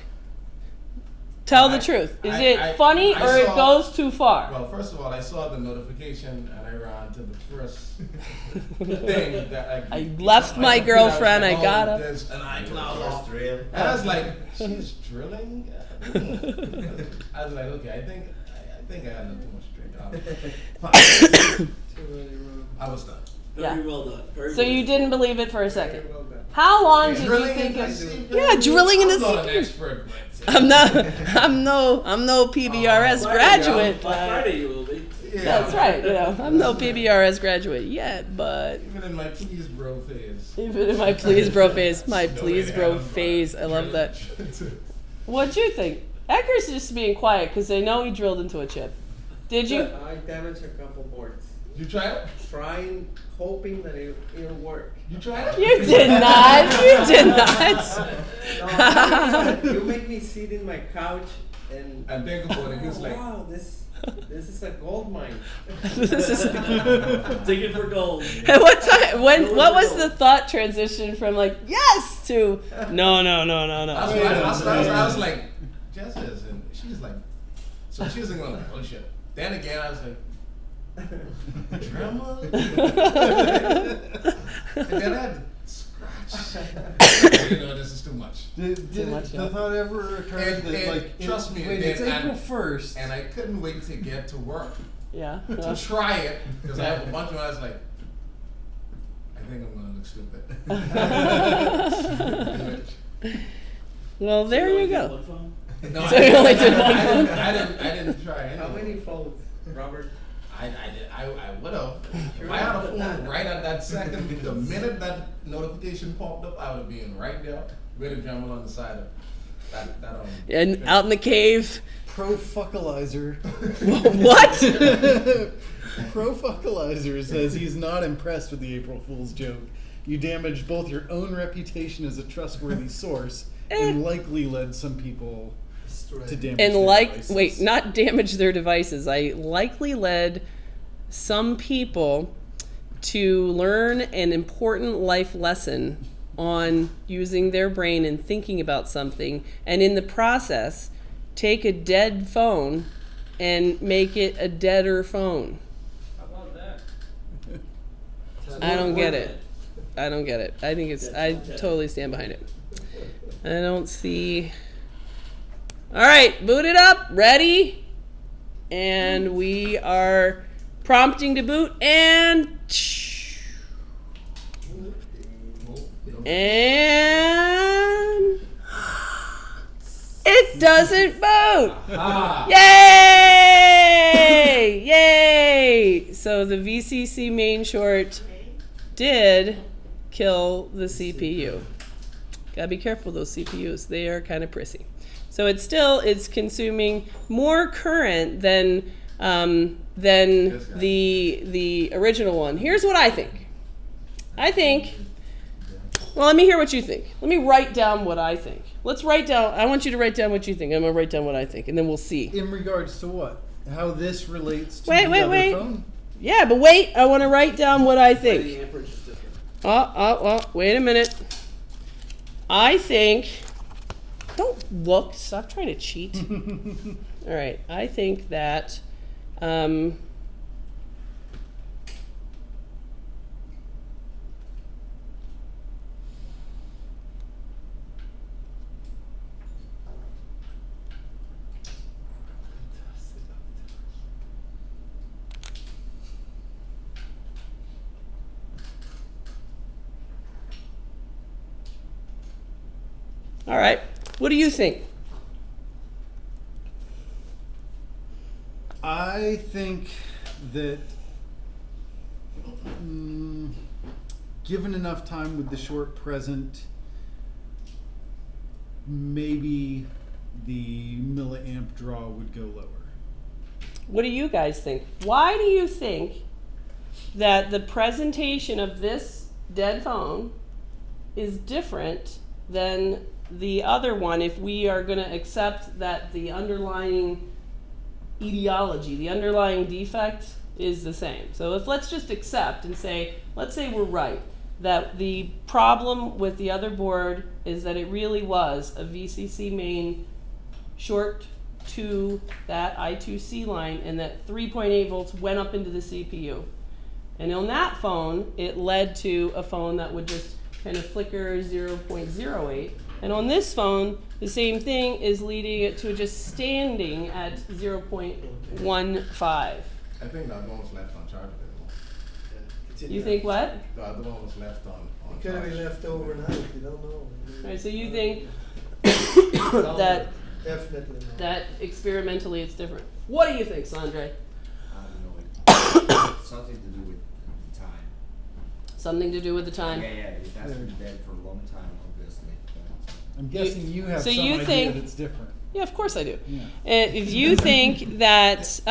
Tell the truth. Is it funny or it goes too far? Well, first of all, I saw the notification and I ran to the first thing that I left my girlfriend. I got up. There's an iCloud lock. Drill. And I was like, she's drilling? I was like, okay, I think I had too much drink. I was done. Very well done. Very So well you done. didn't believe it for a second. Very well done. How long did you Drilling think in of? the Yeah, drilling in the I'm not an CPU. expert, but I'm no PBRS graduate. By Friday you will be. yeah. That's right. I'm no PBRS graduate yet, but Even in my please bro phase. even in my please bro phase, my No way please to bro have phase, I love that. drilling. What'd you think? Edgar's just being quiet because they know he drilled into a chip. Did you? I damaged a couple boards. You tried it? Trying, hoping that it'll work. You tried it? You did not. You did not. No, you make me sit in my couch and And think about it. It's like, wow, this is a gold mine. This is. Digging for gold. At what time? What was the thought transition from like yes to no? that's why I was like, Jess is, and she's like, so she's going like, oh shit. Then again, I was like, drama? And then I had to scratch. This is too much. Did much, the yeah. thought ever occur that like trust me, wait, it's and- April 1st. And I couldn't wait to get to work Yeah. to try it because I have a bunch of. I was like, I think I'm gonna look stupid. Well, there you go. One phone? No, So you only did one phone? I didn't try. How Anyway. many phones, Robert? I would have. If I had a phone right at that second, the minute that notification popped up, I would have been right there with a Dremel on the side of that. And out in the cave. Profuckalizer. What? Profuckalizer says he's not impressed with the April Fool's joke. You damaged both your own reputation as a trustworthy source and likely led some people to damage And their devices. not damage their devices. I likely led some people to learn an important life lesson on using their brain and thinking about something, and in the process, take a dead phone and make it a deader phone. How about that? I don't get it. I don't get it. I think it's, I totally stand behind it. I don't see. All right, boot it up. Ready? And we are prompting to boot and it doesn't boot. Yay! Yay! So the VCC main short did kill the CPU. Gotta be careful, those CPUs. They are kind of prissy. So it still is consuming more current than the original one. Here's what I think. Well, let me hear what you think. Let me write down what I think. Let's write down, I want you to write down what you think. I'm gonna write down what I think, and then we'll see. In regards to what? How this relates to Wait. phone? Yeah, but wait, I want to write down what I think. The amperage is different. Wait a minute. I think, don't look, stop trying to cheat. All right, I think that, all right, what do you think? I think that given enough time with the short present, maybe the milliamp draw would go lower. What do you guys think? Why do you think that the presentation of this dead phone is different than the other one if we are going to accept that the underlying etiology, the underlying defect is the same? So if let's just accept and say, let's say we're right, that the problem with the other board is that it really was a VCC main short to that I2C line, and that 3.8 volts went up into the CPU. And on that phone, it led to a phone that would just kind of flicker 0.08. And on this phone, the same thing is leading it to just standing at 0.15. I think the other one was left on charge. You think what? The other one was left on It could have charge. been left overnight, you don't know. All right, so you think that Definitely not. that experimentally it's different. What do you think, Sandre? I don't know. Something to do with the time. Something to do with the time? Yeah, it has been dead for a long time, obviously. I'm guessing you have so some you idea think- that's different. Yeah, of course I do. Yeah. If you think that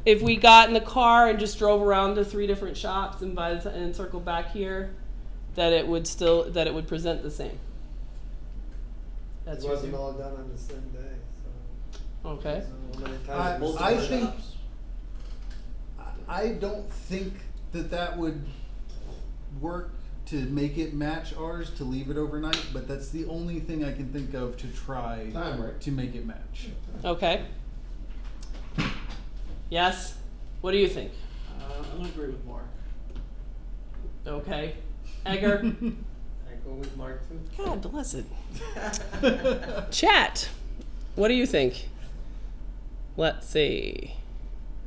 if we got in the car and just drove around to 3 different shops and and circled back here, that it would present the same. That's It your wasn't theory. all done on the same day, so. Okay. So how many I times? Multiple think- shops. I don't think that would work to make it match ours to leave it overnight, but that's the only thing I can think of to try Time, right? to make it match. Okay. Yes? What do you think? I'm gonna agree with Mark. Okay. Edgar? I go with Mark too. God bless it. Chat. What do you think? Let's see.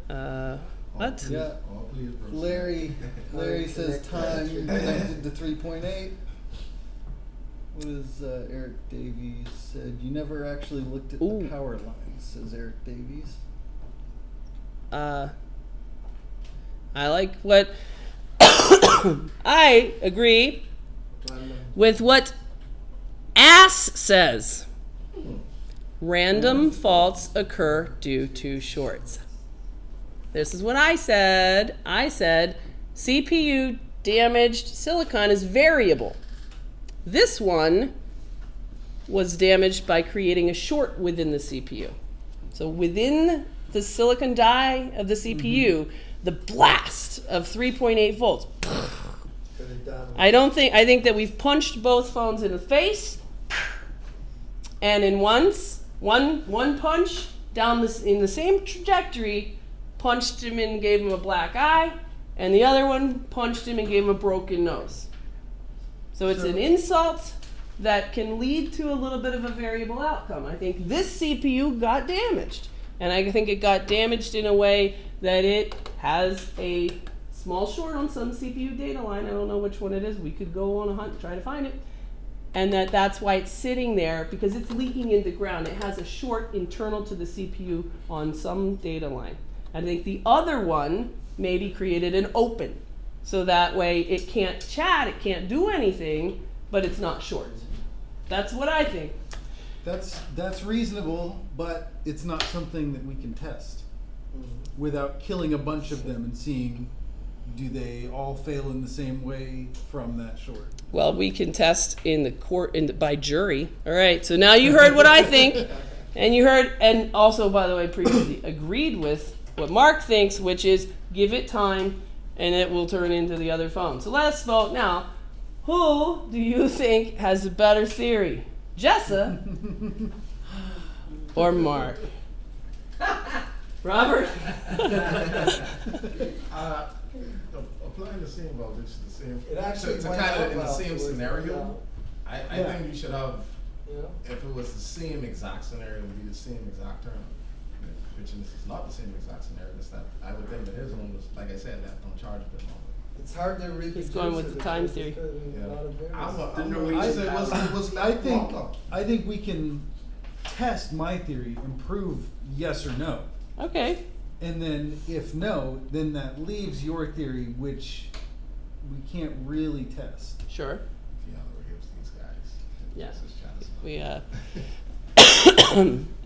What? Yeah. Oh, please proceed. Larry says time connected to 3.8. What is Eric Davies said? You never actually looked at Ooh. the power lines, says Eric Davies. I like what I agree with what Ass says. Random faults occur due to shorts. This is what I said. I said CPU damaged silicon is variable. This one was damaged by creating a short within the CPU. So within the silicon die of the CPU, the blast of 3.8 volts done. I think that we've punched both phones in the face, and in one punch down this in the same trajectory, punched him and gave him a black eye, and the other one punched him and gave him a broken nose. So it's an insult that can lead to a little bit of a variable outcome. I think this CPU got damaged, and I think it got damaged in a way that it has a small short on some CPU data line. I don't know which one it is. We could go on a hunt and try to find it. And that's why it's sitting there, because it's leaking into ground. It has a short internal to the CPU on some data line. I think the other one maybe created an open, so that way it can't chat, it can't do anything, but it's not short. That's what I think. That's reasonable, but it's not something that we can test without killing a bunch of them and seeing, do they all fail in the same way from that short? Well, we can test in the court by jury. All right, so now you heard what I think, and you heard, and also, by the way, previously agreed with what Mark thinks, which is give it time and it will turn into the other phone. So let's vote now. Who do you think has a better theory? Jessa or Mark? Robert? Applying the same voltage, the same. It actually to went kind up of in the same afterwards, scenario. yeah. I think you should have. Yeah. If it was the same exact scenario, it would be the same exact term. Which is not the same exact scenario. It's that I would think that his one was, like I said, left on charge a bit longer. It's hard to reproduce. He's going with it the time because theory. there's a lot of variables. I'm Norwegian say it was left longer. I think we can test my theory and prove yes or no. Okay. And then if no, then that leaves your theory, which we can't really test. Sure. Keanu Reeves, these guys. Yeah. This is Chaz. We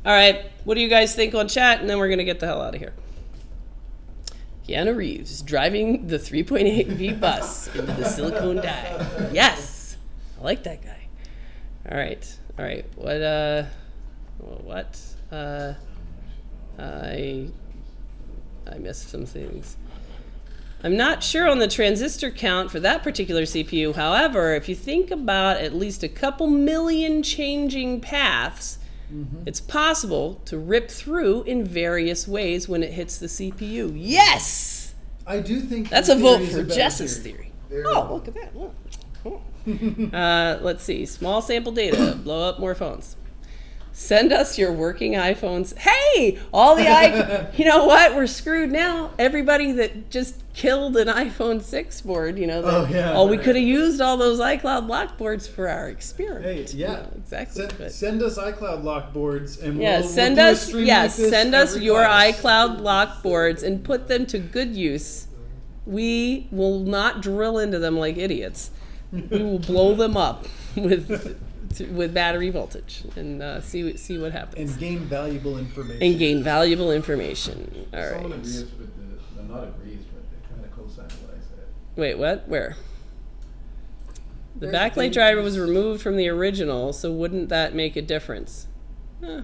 all right, what do you guys think on chat? And then we're gonna get the hell out of here. Keanu Reeves driving the 3.8V bus into the silicone dye. Yes, I like that guy. All right. What? I missed some things. I'm not sure on the transistor count for that particular CPU. However, if you think about at least a couple million changing paths, it's possible to rip through in various ways when it hits the CPU. Yes! I do think That's your a vote theory is for better Jess's theory. theory. Oh, look at that. Let's see. Small sample data. Blow up more phones. Send us your working iPhones. Hey, all the you know what? We're screwed now. Everybody that just killed an iPhone 6 board, you know, we could have used all those iCloud lock boards for our experiment. Hey, yeah, You know, exactly. Send us iCloud lock boards, and Send we'll do a us stream like this send us every your class. iCloud lock boards and put them to good use. We will not drill into them like idiots. We will blow them up with battery voltage and see what happens. And gain valuable information. And gain valuable information. All Someone right. agrees with not agrees, but they kind of co-sign what I said. Wait, what? Where? The There's backlight Davies. driver was removed from the original, so wouldn't that make a difference?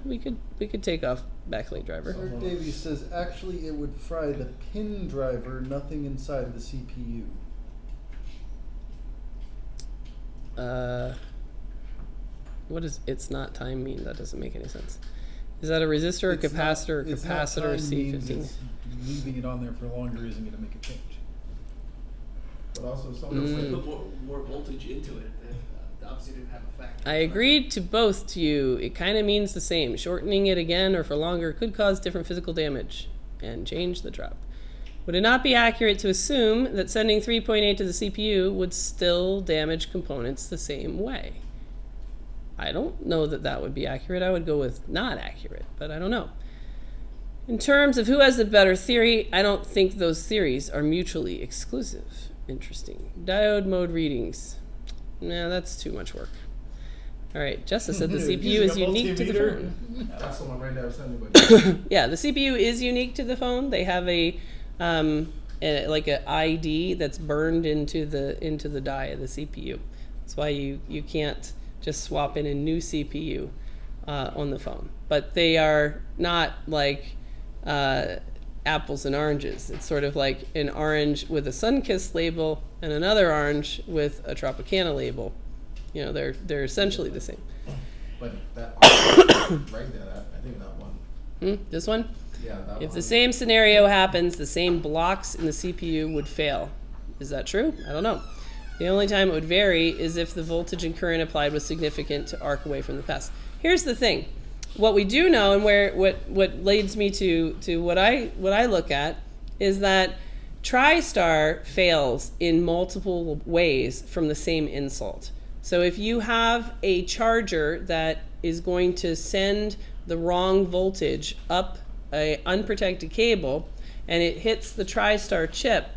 We could take off backlight driver. Sir Davies says actually it would fry the pin driver, nothing inside the CPU. What does it's not time mean? That doesn't make any sense. Is that a resistor or capacitor or It's not capacitor time means C15? it's leaving it on there for longer isn't going to make a change. But also someone said Put more voltage into it. And, obviously didn't have a factor. I agreed to both to you. It kind of means the same. Shortening it again or for longer could cause different physical damage and change the drop. Would it not be accurate to assume that sending 3.8 to the CPU would still damage components the same way? I don't know that that would be accurate. I would go with not accurate, but I don't know. In terms of who has the better theory, I don't think those theories are mutually exclusive. Interesting. Diode mode readings. Nah, that's too much work. All right, Jessa said the CPU is unique to the phone. that's someone right there sending but Yeah, the CPU is unique to the phone. They have a like a ID that's burned into the die of the CPU. That's why you can't just swap in a new CPU on the phone. But they are not like apples and oranges. It's sort of like an orange with a Sunkist label and another orange with a Tropicana label. You know, they're essentially the same. But that right there, I think that one. This one? Yeah, that one. If the same scenario happens, the same blocks in the CPU would fail. Is that true? I don't know. The only time it would vary is if the voltage and current applied was significant to arc away from the pass. Here's the thing. What we do know, and what leads me to what I look at, is that TriStar fails in multiple ways from the same insult. So if you have a charger that is going to send the wrong voltage up an unprotected cable and it hits the TriStar chip,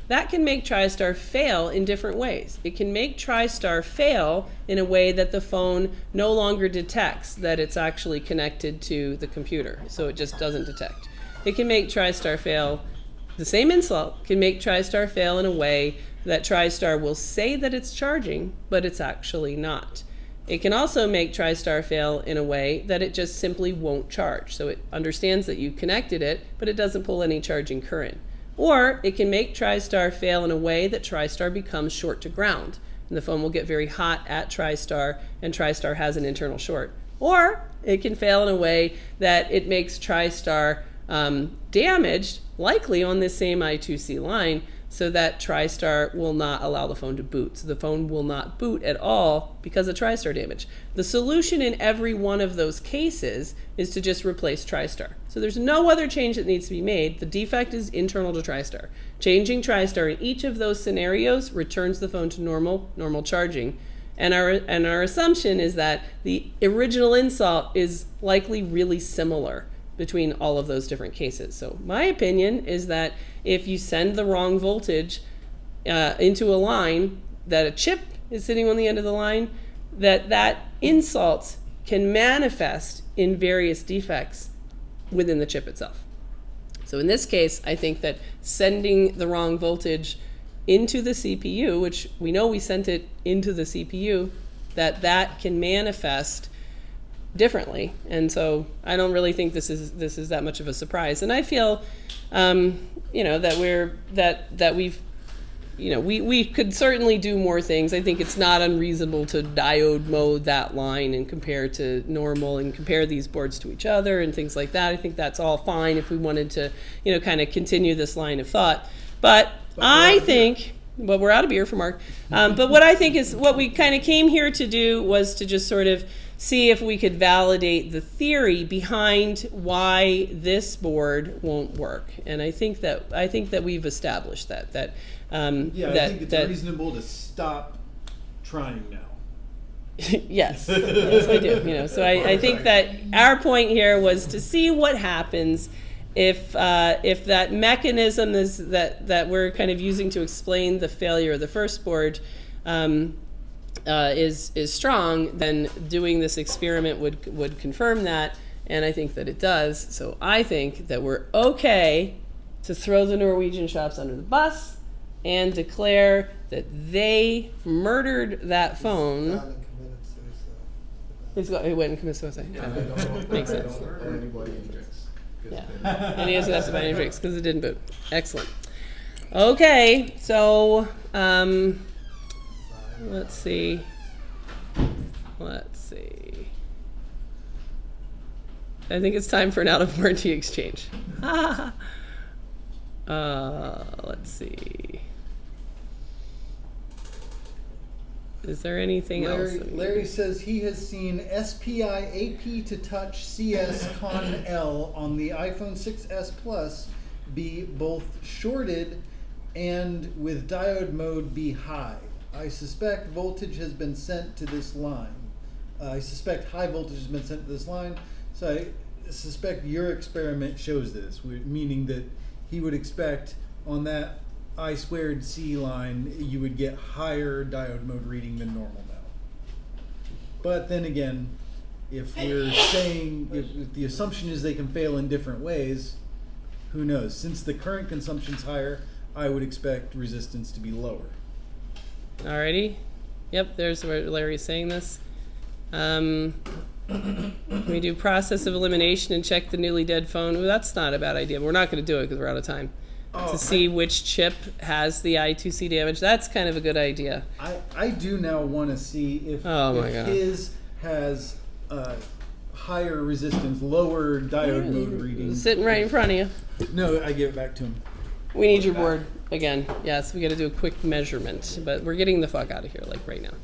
that can make TriStar fail in different ways. It can make TriStar fail in a way that the phone no longer detects that it's actually connected to the computer, so it just doesn't detect. It can make TriStar fail, the same insult can make TriStar fail in a way that TriStar will say that it's charging, but it's actually not. It can also make TriStar fail in a way that it just simply won't charge. So it understands that you connected it, but it doesn't pull any charging current. Or it can make TriStar fail in a way that TriStar becomes short to ground, and the phone will get very hot at TriStar, and TriStar has an internal short. Or it can fail in a way that it makes TriStar damaged, likely on this same I2C line, so that TriStar will not allow the phone to boot. So the phone will not boot at all because of TriStar damage. The solution in every one of those cases is to just replace TriStar. So there's no other change that needs to be made. The defect is internal to TriStar. Changing TriStar in each of those scenarios returns the phone to normal charging. And our assumption is that the original insult is likely really similar between all of those different cases. So my opinion is that if you send the wrong voltage into a line, that a chip is sitting on the end of the line, that insult can manifest in various defects within the chip itself. So in this case, I think that sending the wrong voltage into the CPU, which we know we sent it into the CPU, that can manifest differently. And so I don't really think this is that much of a surprise. And I feel that we've we could certainly do more things. I think it's not unreasonable to diode mode that line and compare to normal and compare these boards to each other and things like that. I think that's all fine if we wanted to kind of continue this line of thought. But I think, well, we're out of beer for Mark. But what I think is what we kind of came here to do was to just sort of see if we could validate the theory behind why this board won't work. And I think that we've established that. I think it's reasonable to stop trying now. Yes, yes, I do. So I think that our point here was to see what happens if that mechanism is that we're kind of using to explain the failure of the first board is strong, then doing this experiment would confirm that, and I think that it does. So I think that we're okay to throw the Norwegian shops under the bus and declare that they murdered that phone. He went and committed suicide. And I don't know, Makes I sense. don't owe anybody any drinks. Yeah, and he doesn't have to buy any drinks because it didn't boot. Excellent. Okay, so let's see. I think it's time for an out-of-warranty exchange. Let's see. Is there anything else? Larry says he has seen SPI AP to touch CS Con L on the iPhone 6s Plus be both shorted and with diode mode be high. I suspect voltage has been sent to this line. I suspect high voltage has been sent to this line. So I suspect your experiment shows this, meaning that he would expect on that I squared C line, you would get higher diode mode reading than normal now. But then again, if we're saying, if the assumption is they can fail in different ways, who knows? Since the current consumption's higher, I would expect resistance to be lower. Alrighty. Yep, there's where Larry's saying this. We do process of elimination and check the newly dead phone. Well, that's not a bad idea, but we're not going to do it because we're out of time. to see which chip has the I2C damage. That's kind of a good idea. I do now want to see if, Oh my if God. his has higher resistance, lower diode mode reading. Sitting right in front of you. No, I give it back to him. We need your board again. Yes, we got to do a quick measurement, but we're getting the fuck out of here, like right now.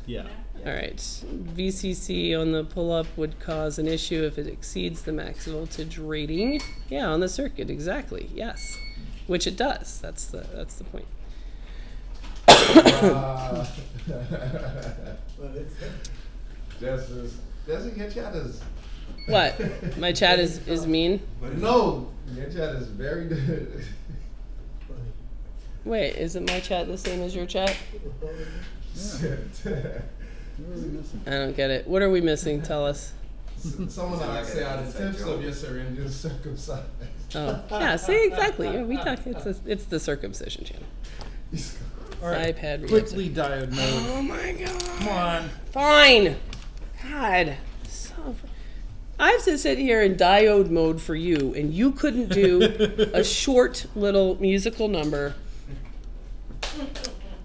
Yeah. All right. VCC on the pull-up would cause an issue if it exceeds the max voltage rating. Yeah, on the circuit, exactly. Yes, which it does. That's the point. Jesse, your chat is. What? My chat is mean? No, your chat is very good. Wait, isn't my chat the same as your chat? What are we missing? I don't get it. What are we missing? Tell us. Someone like say, are the tips of your syringes circumcised? Oh, yeah. See, exactly. Yeah, we talk. It's the circumcision channel. All right. iPad Quickly diode mode. Oh my god. Come on. Fine. God. I have to sit here in diode mode for you, and you couldn't do a short little musical number.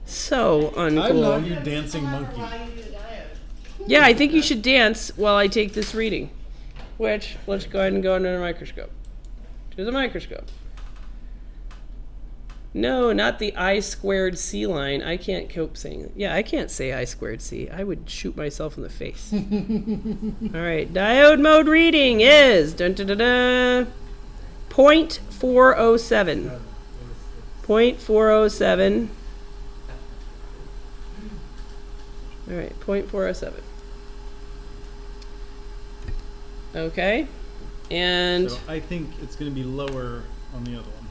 So uncool. I'm not your dancing monkey. Yeah, I think you should dance while I take this reading. Which, let's go ahead and go under the microscope. To the microscope. No, not the I squared C line. I can't cope saying it. Yeah, I can't say I squared C. I would shoot myself in the face. All right, diode mode reading is dun, dun, dun, dun, 0.407. 0.407. All right, 0.407. Okay, and So I think it's going to be lower on the other one.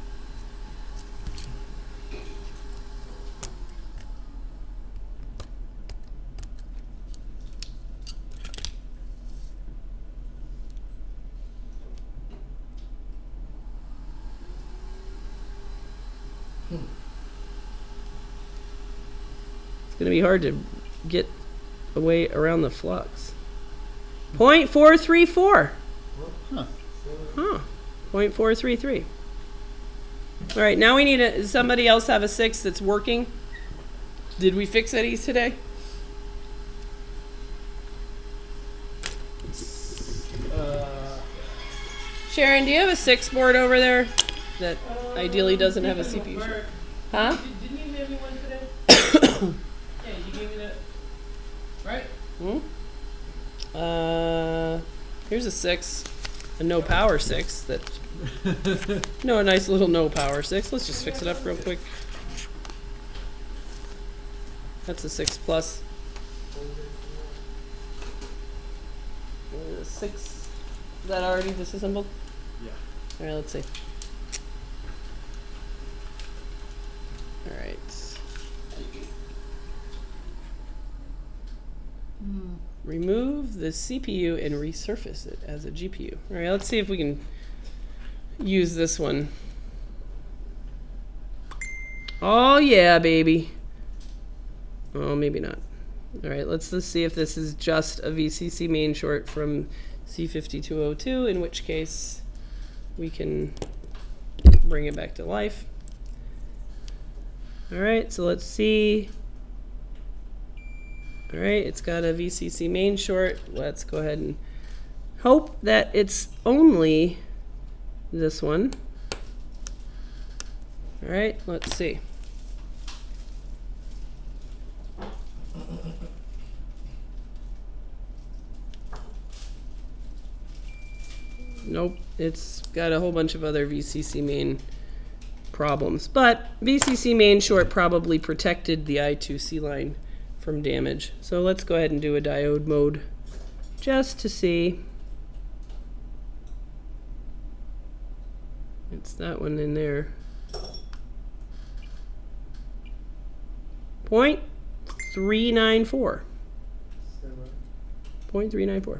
it's going to be hard to get away around the flux. 0.434. Huh. Huh. 0.433. All right, now we need does somebody else have a 6 that's working? Did we fix Eddie's today? Sharon, do you have a 6 board over there that ideally doesn't have a CPU? Huh? Didn't you give me one today? Yeah, you gave me that. Right? Here's a 6, a no power 6 that. No, a nice little no power 6. Let's just fix it up real quick. That's a 6 plus. 6. Is that already disassembled? Yeah. All right, let's see. All right. Remove the CPU and resurface it as a GPU. All right, let's see if we can use this one. Oh yeah, baby. Oh, maybe not. All right, let's see if this is just a VCC main short from C5202, in which case we can bring it back to life. All right, so let's see. All right, it's got a VCC main short. Let's go ahead and hope that it's only this one. All right, let's see. Nope, it's got a whole bunch of other VCC main problems, but VCC main short probably protected the I2C line from damage. So let's go ahead and do a diode mode just to see. It's that one in there. 0.394. 0.394.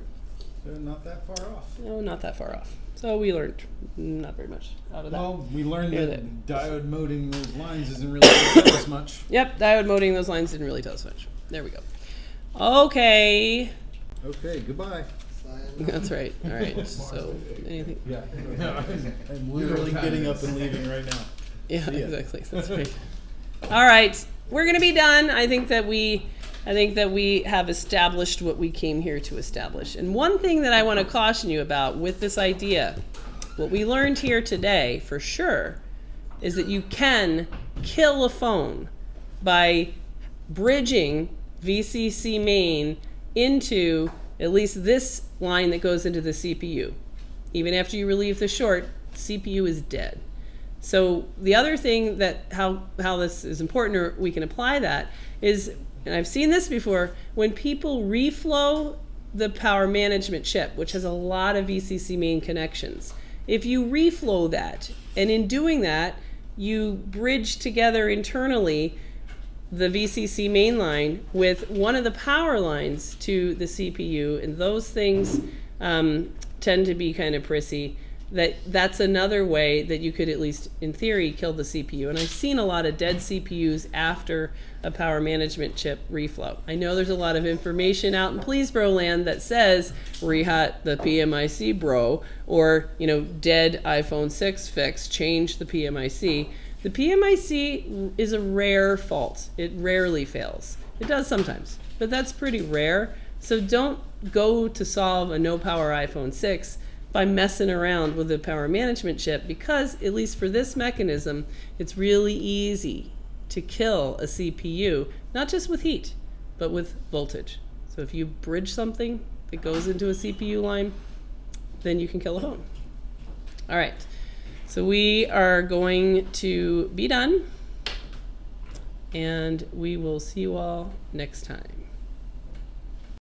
So not that far off. No, not that far off. So we learned not very much out of that. Well, we learned Yeah, that diode moding those lines isn't really tell us much. Yep, diode moding those lines didn't really tell us much. There we go. Okay. Okay, goodbye. That's right. All right. So anything? Yeah. I'm literally getting up and leaving right now. Yeah, See ya. exactly. That's right. All right, we're gonna be done. I think that we have established what we came here to establish. And one thing that I want to caution you about with this idea, what we learned here today for sure, is that you can kill a phone by bridging VCC main into at least this line that goes into the CPU. Even after you relieve the short, CPU is dead. So the other thing that how this is important, or we can apply that, is, and I've seen this before, when people reflow the power management chip, which has a lot of VCC main connections, if you reflow that, and in doing that, you bridge together internally the VCC main line with one of the power lines to the CPU, and those things tend to be kind of prissy. That's another way that you could, at least in theory, kill the CPU. And I've seen a lot of dead CPUs after a power management chip reflow. I know there's a lot of information out in Please Bro land that says rehat the PMIC, bro, or dead iPhone 6 fix, change the PMIC. The PMIC is a rare fault. It rarely fails. It does sometimes, but that's pretty rare. So don't go to solve a no power iPhone 6 by messing around with the power management chip, because at least for this mechanism, it's really easy to kill a CPU, not just with heat, but with voltage. So if you bridge something that goes into a CPU line, then you can kill a phone. All right, so we are going to be done, and we will see you all next time.